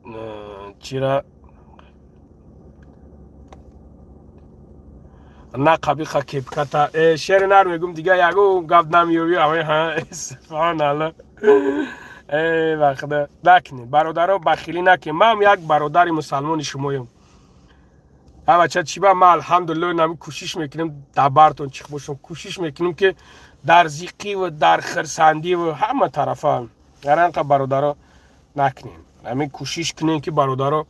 نه قبیخه کپکتا شیر نر میگم دیگه یکو گفت نمیوری اوه ها سبحان الله ای وقت نکنید برادرها بخیلی نکنید من هم یک برادر مسلمان شمایم ها بچه چی با ما الحمدلله نمی کوشش میکنیم دبرتون چیخ باشم کوشش میکنیم که در زیقی و در خرسندی و همه طرف هم انقدر برادرها نکنیم همین کوشش کنین که برادرها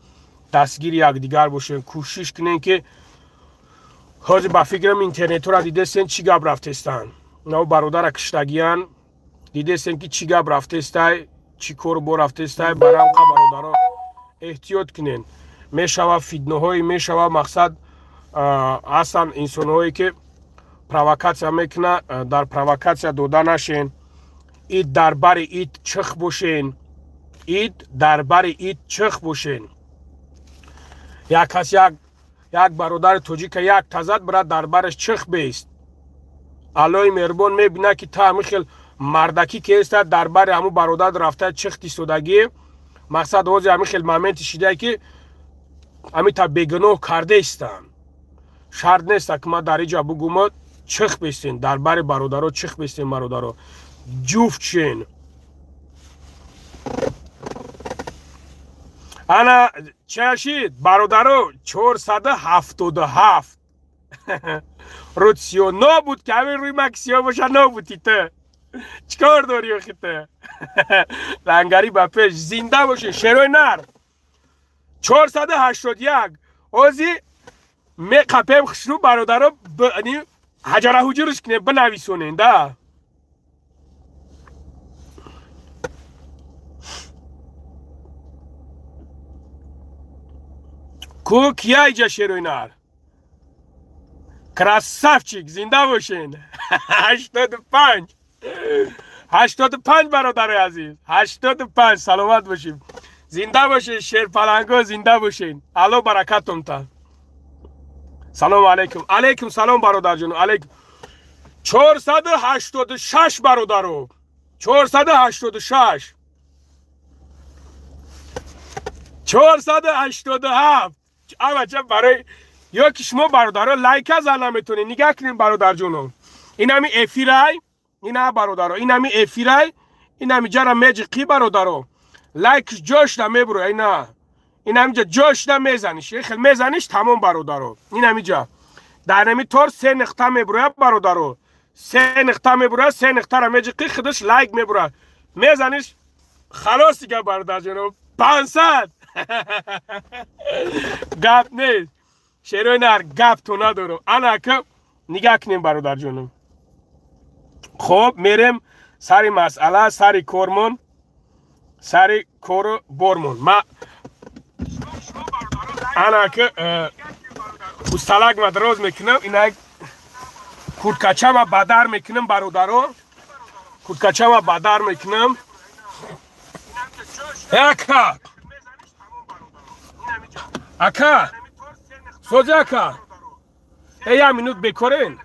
دستگیر یک دیگر باشین کوشش کنین که حاضر با فکرم اینترنت را دیده سن چی گب رفته استن نو برادر کشتگیان دیده سن که چی گب رفته استای چی کور بو رفته استای برام که برادرها احتیاط کنین میشوه فیدنه های میشوه مقصد اصلا انسان هایی که پروکاسیا میکنه در پروکاسیا دوده نشین اید دربار اید چخ باشین اید دربار اید چخ باشین یک کس یک برادر توجی که یک تزد برای دربارش چخ بیست علای مهربان میبینه که تا همی خیل مردکی که است دربار همون برادر رفته چخ تیستودگی مقصد حوضی همی خیل مومنت شیده که همی تا بگناه کرده استن شرط نیست که ما در اینجا بگوم چخ بیستین دربار برادر چخ بیستین برادر جوفت شین انا چشید برادرو 477 روتسیو نبود که همین روی مکسیو باشه نبودی تو چکار داری اخی تو لنگری با پیش زنده باشه شروع نر 481 اوزی می قپیم خشرو برادرو حجره حجرش کنه بنویسونین ده کو کیا ایجا شیروی نر کراسافچیک زنده باشین 85 برادر عزیز 85 سلامت باشیم زنده باشین شیر پلنگو زنده باشین الله برکتون تا سلام علیکم علیکم سلام برادر جون علیکم 486 برادرو 486 487 بچه برای یا که شما برادرها لایک زن نمیتونی نگاه کنین برادر جونم این همی افیرای این هم برادرها این همی افیرای این همی جرا میجقی برادرها لایک جوش نمیبرو این همی جا جوش نمیزنیش خیلی میزنیش تمام برادرها این همی جا در نمی طور 3 نقطه میبروی برادرها 3 نقطه میبروی 3 نقطه را میجقی خودش لایک میبروی میزنیش خلاص دیگه برادر جونم 500 گپ نیست شیروی نر گپ تو ندارو انا که نگاه کنیم برادر جونم خب میریم سری مسئله سری کورمون سری کور بورمون ما انا که استلق مدروز میکنم اینا کورتکچه ما بدر میکنم برادرو کورتکچه ما بدر میکنم اکا اکا سوزی اکا یه منوت بکرین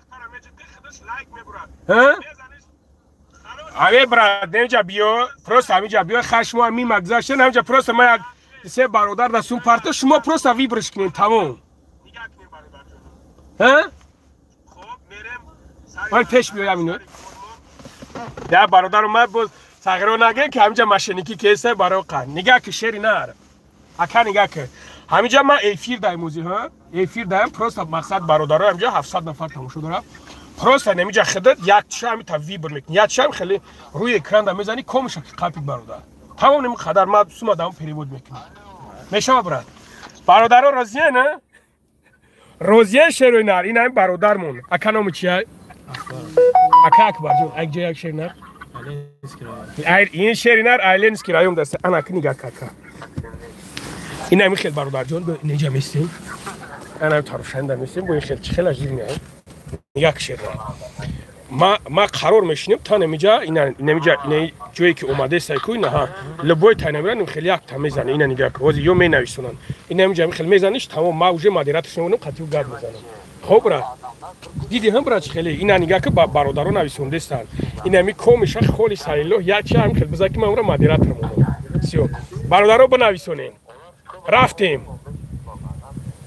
اوه براد نمیجا بیو پروست همیجا بیو خشمو همی مگذاشتن همیجا پروست ما یک سه برادر دستون پرته شما پروست وی برش کنین تمام من پیش بیو یه منوت یا برادر ما بود ساغرو نگه که همیجا مشنیکی کیسه برای قن نگه که شیری نره اکا نگه که همینجا من افیر دایم موزی ها افیر دایم پروست مقصد برادرها همینجا 700 نفر تماشا داره پروست نمیجا خدت یک چه همین تا وی بر میکنی یک چه هم خیلی روی اکران دا میزنی کمش قلبی برادر تمام نمی خدر ما سوما دام پریود میکنی میشه براد برادرها راضیه نه روزیه شیروی نر این همین برادرمون اکا نام چیه اکا اکبر جون اک جای یک شیر نر این شهرینار آیلندسکی رایون دست انا کنی گا کاکا اینا می خیلی برادر جان به اینجا میستیم انا طرفشنده میستیم با این خیلی خیلی عجیب میاد نگاه شهرینار ما قرار میشنیم تا نمیجا اینا جایی که اومده سایکو اینا ها لبوی تنمیرن خیلی یک تا میزنه اینا نگاه که واسه یوم می نویسونن اینا نمیجا خیلی میزنیش تمام ما وجه مدیراتش میونم قطعی گرد میزنم خب را دیدی هم برای خیلی اینا نگاه که برادران نویسونده استن اینا می کومش خالی سایلو یا چه هم خیلی بزاکی ما اون مدیرات میونم سیو برادران بنویسونین رفتیم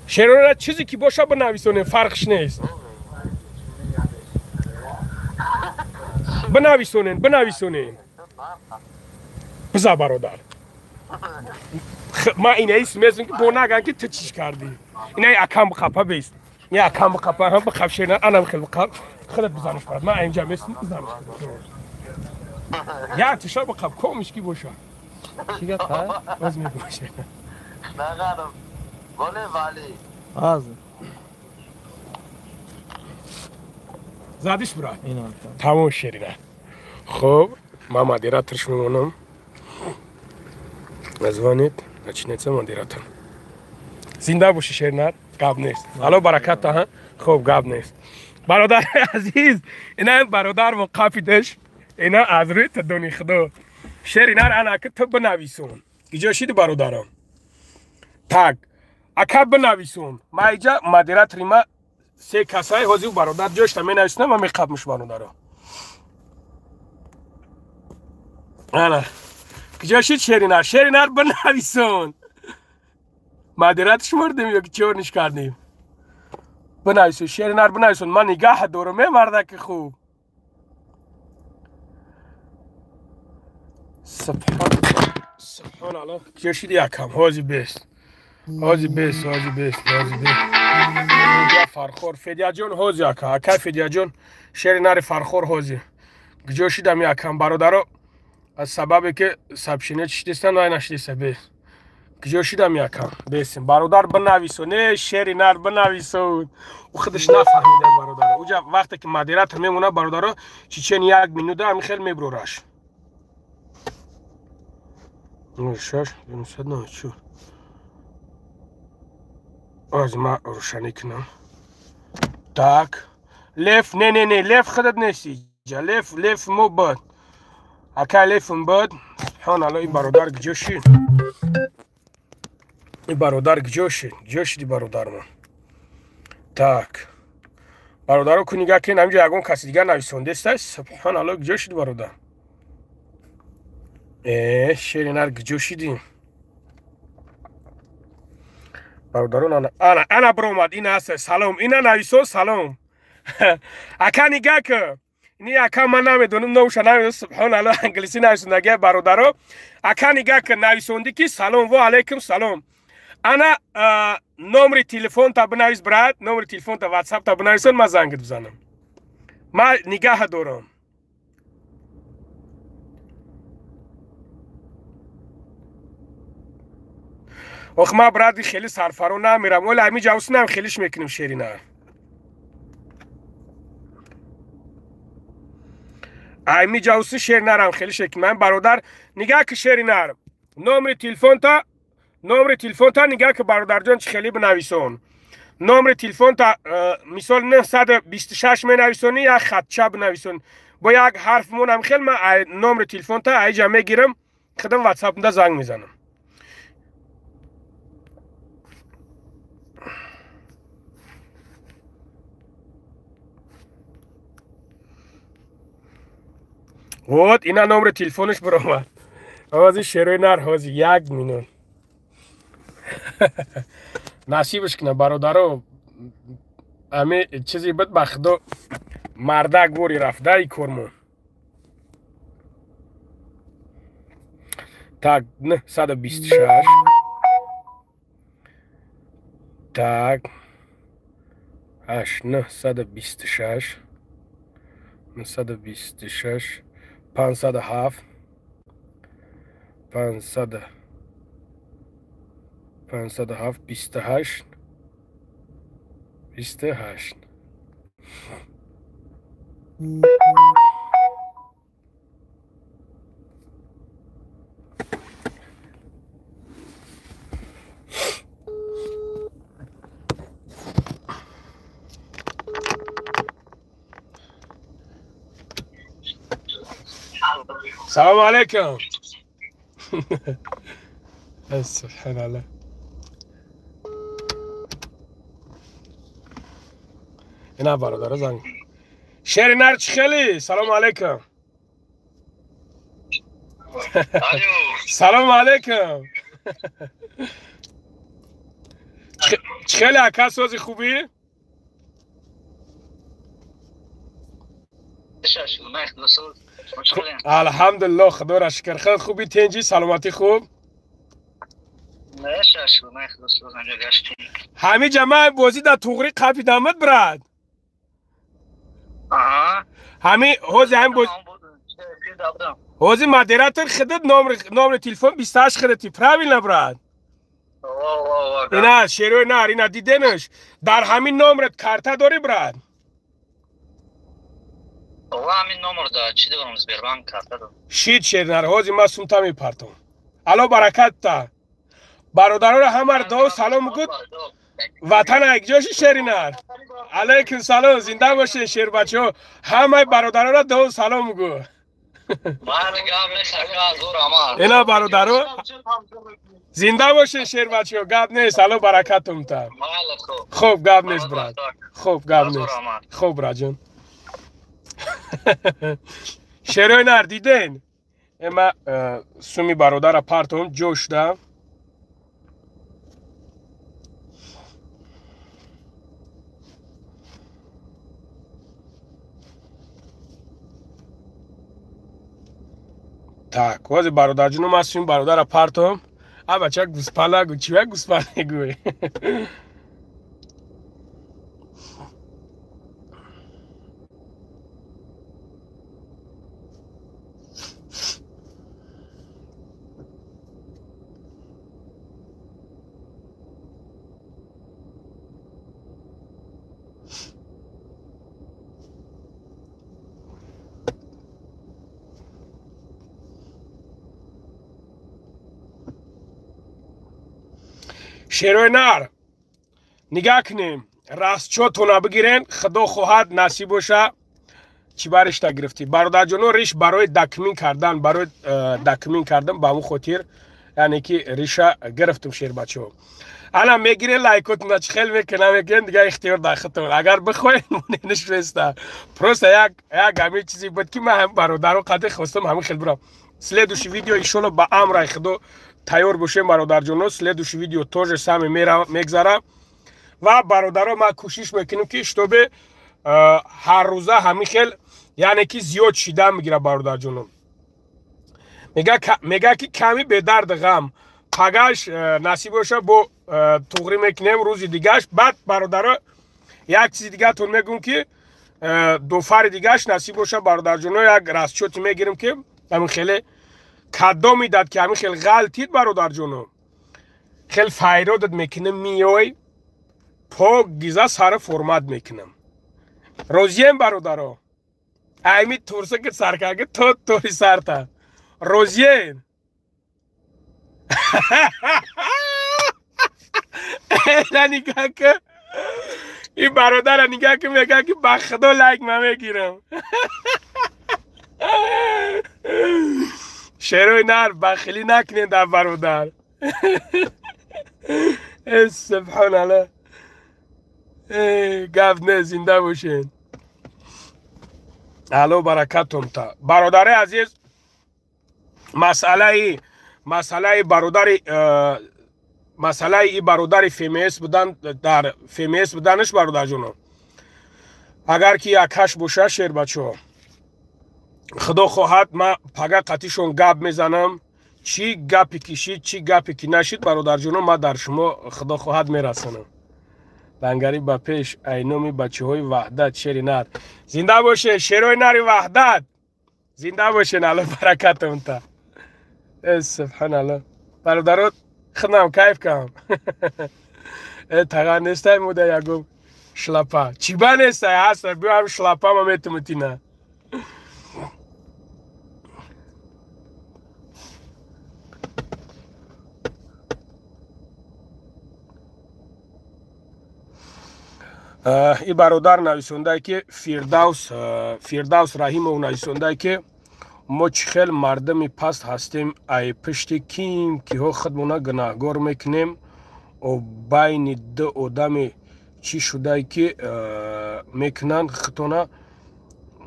شهرینار چیزی که باشه بنویسونین فرقش نیست بنویسونین بزا برادر ما اینه اسم میزن که بوناگان که تو چیش کردی اینه اکام بخپا بیست این اکام بخپا هم بخپ شهرینار انم خیلی بخپ خودت بزنش برد ما اینجا میستم بزنش یا تشا بخپ کومش کی باشه چی گفت باز میگوشه نگارم ولی از زادش برای اینا تمام شهرینار خب ما مدیراتش میمونم نزوانید نچینیت مدیراتم زنده باشی شهرینار گاب نیست الو برکت ها خوب گاب نیست برادر عزیز اینا برادر و قافیدش اینا از روی تدونی خدا شهرینار انا که تو بنویسون گیجاشید برادرم تاگ اکا بنویسون ما اینجا مدیرات ریما سه کسای حضور برادر جوش می نویسنم و می قبمش برادر انا کجاشید شهرینار بنویسون مدیراتش مردیم یا که چورنش کردیم بنویسون شهرینار بنویسون من نگاه دورمه مردک خوب سبحان الله کجاشید یکم حاضی بیست فرخور فدیا جون حاضی اکا فدیا جون شهرینار فرخور حاضی گجاشیدم یکم برادرو از سببی که سبشینه چشتیستن و نشتیسته بیست گجاشیدم یکم بیستیم برادر بنویسون شهرینار بنویسون او خودش نفهمیده برادر اوجا وقتی که مدیرات میمونه برادرو چیچین یک مینوده همی خیلی میبروراش شش دونست نه چو از ما روشنی کنم так لف نه لف خودت نیستی جا لف مو باد اکا لفم باد سبحان الله این برادر گجوشی دی برادر من так برادر رو کنیگه که نمیجا یکون کسی دیگر نویسونده است سبحان الله گجوشی دی برادر شهرینار گجوشی دی برادران انا برومد این هست سلام اینا نویسون سلام اکا نگاه که اینی اکا من نمیدونم نوشه نمیدونم سبحان الله انگلیسی نویسندگی برادرو اکا نگاه که نویسوندی که سلام و علیکم سلام انا نمر تلفن تا بنویس برات نمر تلفن تا واتساپ تا بنویسون ما زنگ بزنم ما نگاه دارم اوخ ما برادی خیلی سرفرو نمیرم ولی امی جاوس نم خیلیش میکنیم شهرینار امی جاوس شهرینارم خیلیش میکنم من برادر نگاه که شهرینار نمر تلفن تا نگاه که برادر جان چه خیلی بنویسون نمر تلفن تا مثال 926 می نویسونی یا خطچه بنویسون با یک حرف مونم خیلی من نمر تلفن تا ایجا میگیرم خدم واتساپ دا زنگ میزنم وات اینا نمر تلفنش برامد آوازی شهرینار حاضی 1 میلیون نصیبش کنه برادرو امی چیزی بد بخدا مردک بوری رفته ای کرمون так 926 так 926 507 28 28 سلام علیکم. سبحان الله. اینا برادر زنگ. شهر نرچ خیلی. سلام علیکم. سلام علیکم. خیلی اکا سوزی خوبی؟ الحمدلله خدا را شکر. خیلی خوبی تنجی سلامتی خوب؟ همین جمعه بازی در توغری قفی دامد براد. همین حوزی همین بازی حوزی مدیراتر خدت نمر تلفن 28 خدتی پراویل نبراد. اینا شیروی نار اینا دیدنش در همین نمرت کارتا داری براد. همین نمر دا چی دارم زبیربان کارتا دارم. شید شیر نار حوزی ما سمتا می پرتم. الو برکت تا. برادران را همه دو سلام گود. وطن اگجاش شیرینار. علیکم سلام زنده باشه شیر بچه. همه برادران را دو سلام گو. اینا برادران زنده باشه شیر بچه. گاب نیست الو برکتم تا. خوب گاب نیست براد. خوب گاب نیست. خوب راجون. شیروی نار دیدین. اما سومی برادر پارتون جوش دا. Tak, واسه برادر جونم هستیم برادر پارتون. آ بچه گوسپالا گو چیه گوسپالا گوی. شیروی نار نگاه کنیم راست چو تونا بگیرین خدا خواهد نصیب باشه چی برش تا گرفتی برادر جونو ریش برای دکمین کردن با همون خاطر یعنی که ریشه گرفتم شیر بچه‌ها الان میگیرین لایکاتون چه خیلی میکنم میگن دیگه اختیار داختون اگر بخواین مونینش رسته پروسه یک همین چیزی بود که من هم برادرو قد خواستم همین خیلی برام سلیدوش ویدیو ایشالا با امر خدا تیار باشیم برادر جونو سلیدوش ویدیو توج سامی میگذاره و برادرها ما کوشش میکنیم که اشتبه هر روزه همین خیلی یعنی که زیاد شیدن میگیره برادر جونو میگه که کمی به درد غم پگاش نصیب باشه با توغری میکنیم روزی دیگهش بعد برادرها یک چیز دیگه تون میگم که دو فر دیگهش نصیب باشه برادر جونو یک راستچوتی میگیریم که همین خیلی کدو میداد که همین خیلی غلطید برادر جونو خیلی فایده داد میکنم میای پا گیزه سر فرمت میکنم روزیم برادرها ایمی تورسه که سرکاگه تو توری سر تا روزیم اینا نگاه که این برادر نگاه که میگه که بخدا لایک من میگیرم شیروی نار بخیلی نکنین در برادر سبحان الله گفت نه زنده باشین الو برکتم تا برادر عزیز مسئله برادر فیمیس بودن در فیمیس بودنش برادر جونم اگر که یکش باشه شیر بچه ها خدا خواهد ما پگه قطیشون گپ میزنم چی گپی کشید چی گپی که نشید برادر جونم ما در شما خدا خواهد میرسانم بنگری با پیش اینومی بچه های وحدت شیر نار زنده باشه شیروی ناری وحدت زنده باشه نالا برکتم تا سبحان الله برادرات خدام کیف کنم تقا نیسته موده یکم شلپا چی با نیسته هست بیا هم شلپا ما میتونی نه این برادر نویسنده که فیردوس رحیم و نویسنده که ما چخیل مردمی پست هستیم ای پشتی کیم که ها خودمونا گناهگار میکنیم و بین دو آدم چی شده که میکنن خطونا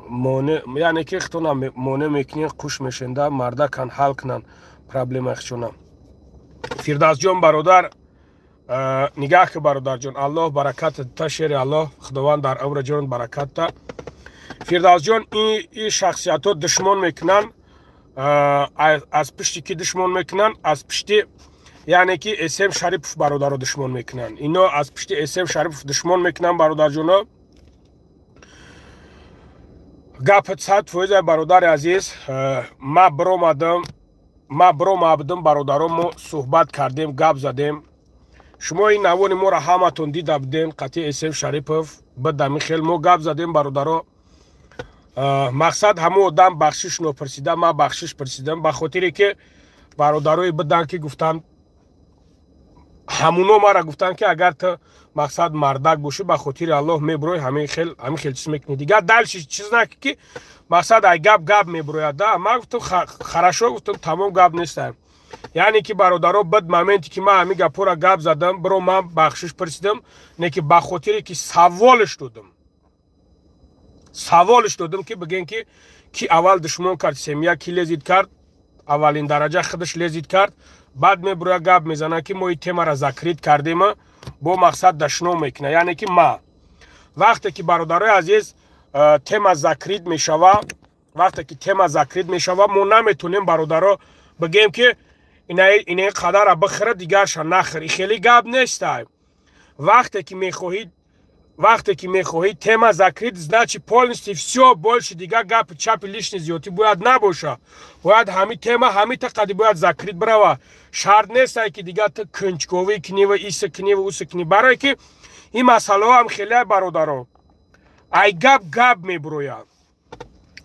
مانع یعنی که خطونا مانع میکنین خوش میشنده مرده کن حل کنن پرابلم اخشونا فردوس جان برادر نگاه که برادر جان الله برکت تا شیر الله خداوند در عمر جان برکت تا فردوس جان این شخصیت ها دشمن میکنن از پشتی که دشمن میکنن از پشتی یعنی که اسم شریف برادر رو دشمن میکنن اینا از پشتی اسم شریف دشمن میکنن برادر جان گپ صد فویز برادر عزیز ما برام آمدم برادرامو صحبت کردیم گپ زدیم شما این نوان ما را همتون دیده بودین قطعی اسم شریف بدمی خیل ما گپ زدیم برادرها مقصد همه آدم بخشش نپرسیدم ما بخشش پرسیدم به خاطری که برادرای بدن که گفتن همونو ما را گفتن که اگر تو مقصد مردک باشی به خاطر الله میبروی همین خیل چیز میکنی دیگه دلش چیز نکی که مقصد ای گپ میبروید ده ما گفتم خراشو گفتم تمام گپ نیستم یعنی که برادرها بد مومنتی که ما همین گپا را گپ زدم برو من بخشش پرسیدم نه که به خاطری که سوالش دادم که بگن که کی اول دشمن کرد سمیه کی لزید کرد اولین درجه خودش لزید کرد بعد میبروی گپ میزنه که ما این تیم را ذکرید کردیم با مقصد دشنو میکنه یعنی که ما وقتی که برادرای عزیز تیم ذکرید میشوه وقتی که تیم ذکرید میشوه ما نمیتونیم برادرها بگیم که این قدر بخره دیگرش نخری خیلی گپ نیست وقتی که میخواهید تیم ذکرید значит полностью все больше دیگه گپ چپ лишний زیادی باید نباشه باید همین تیم همین تقدی باید ذکرید بروه شرط نیست که دیگه تو کنجکاوی کنی و ایس کنی و اوس کنی برای که این مسئله هم خیلی برادرها ای گپ میبروید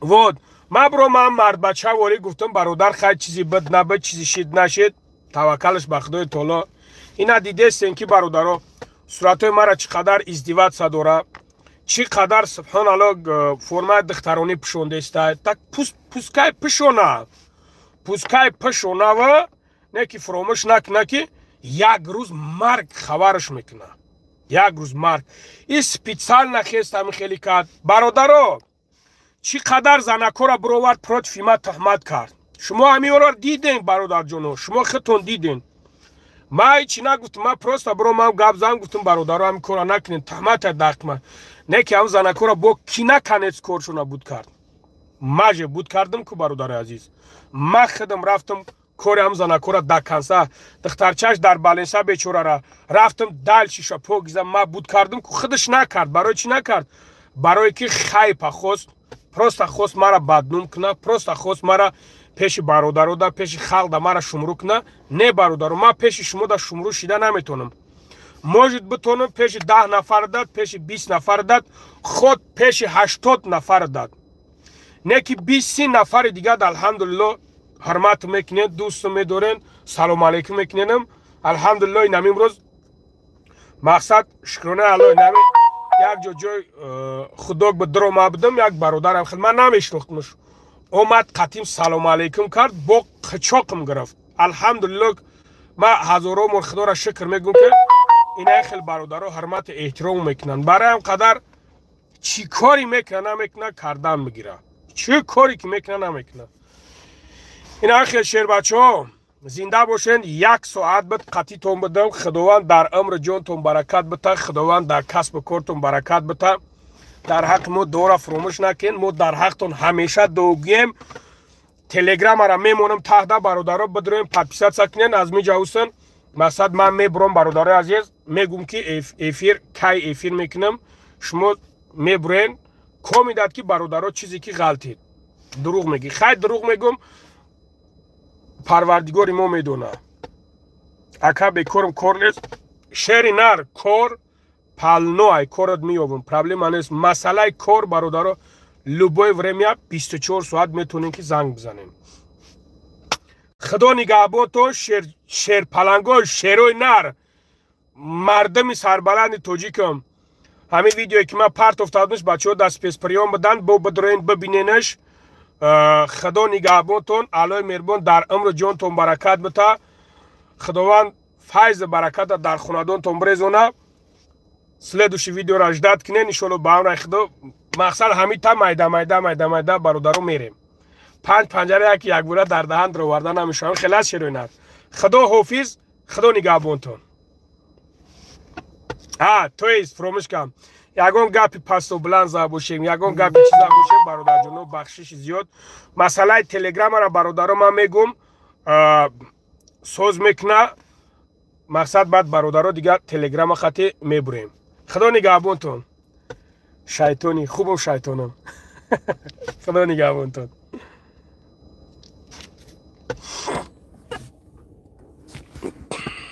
ود ما برو من مرد بچه واری گفتم برادر خیلی چیزی بد نبد چیزی شید نشید توکلش به خدای تعالی اینا دیده سین که برادرها صورت ما را چقدر ازدواج صدوره چقدر سبحان الله فرمای دخترانی پشونده است tak پوسکای پشونه و نه که فراموش نکنه که یک روز مرگ خبرش میکنه یک روز مرگ این سپیڅال نخست همین خیلی کرد برادرها چقدر زنکو را بروورد پروت فیما تهمت کرد شما همین را دیدین برادر جانو شما خودتون دیدین ما هیچی نگفتم ما پروستا برو من گپ زدم گفتم برادرها همین کارا نکنین تهمت دقیقا نه که هم زنکو را با کی نکنیت کارشون بود کرد ماجه بود کردم که برادر عزیز ما خودم رفتم کار هم زنکو را دکنسه دخترچش در بالنسه بیچاره را رفتم دل شیشه پوگیزم ما بود کردم که خودش نکرد برای چی نکرد برای که خیپ خواست پروستا خواست مرا بدنام کنه پروستا خواست مرا پیش برادرو دا پیش خلق دا مرا شمرو کنه نه برادرو ما پیش شما دا شمرو شیده نمیتونم موجود بتونم پیش 10 نفر داد پیش 20 نفر داد خود پیش 80 نفر داد نه که 20 نفر دیگه الحمدلله حرمت میکنین دوست میدارین سلام علیکم میکنینم الحمدلله این امروز مقصد شکرانه الله نمی یک جای خدا به درم آبدم یک برادرم خیلی من نمیشناختمش اومد قطیم سلام علیکم کرد با قچاقم گرفت الحمدلله ما هزارو خدا را شکر میگم که این خیلی برادرها حرمت احترام میکنن برای هم قدر چی کاری میکنه نمیکنه کردن میگیره چی کاری که میکنه نمیکنه این خیلی شیر بچه ها زنده باشین یک ساعت بد قطعی تون بدم خداوند در عمر جانتون برکت بده خداوند در کسب کارتون برکت بده در حق ما دورا فراموش نکن ما در حقتون همیشه دوگیم تلگرام را میمونم تحت برادرها بدرویم پادپیسات سکنین از می جاوسن مقصد من میبرم برادر عزیز میگم که افیر کی افیر میکنم شما میبرین کمی داد که برادرها چیزی که غلطید دروغ میگی خیلی دروغ میگم پروردگار ما میدونه اکا بکرم کار نیست شری نر کار پالنوی کارت میابم پرابلم نیست مسئله کار برادرها لوبای ورمیا 24 ساعت میتونین که زنگ بزنین خدا نگهبانتون شیر پلنگو شیروی نر مردم سربلند تاجیکم همین ویدیویی که من پرت افتادمش بچه ها دست پیس پریام بدن با بدرین ببینینش خدا نگهبانتون، الهی مهربان در عمر جانتون برکت بده. خداوند فیض برکت در خاندانتون برسونه. سله دوشی ویدیو را اجداد کنین ان شاء الله با امر خدا. مقصد همین تا میده برادرو میریم. 5 پنجره یک بوره در دهن در آوردن نمیشه. خلاص شروع. خدا حافظ، خدا نگهبانتون. تویز فراموش کردم. یگان گپی پست و بلند زده باشیم، یگان گپی چیزا باشیم برادر جانو، بخشش زیاد. مسئله تلگرام را برادرم من میگم سوز میکنه. مقصد بعد برادرها دیگه تلگرام خطی میبریم. خدا نگهبانتون. شیطانی خوبم شیطانم. خدا نگهبانتون.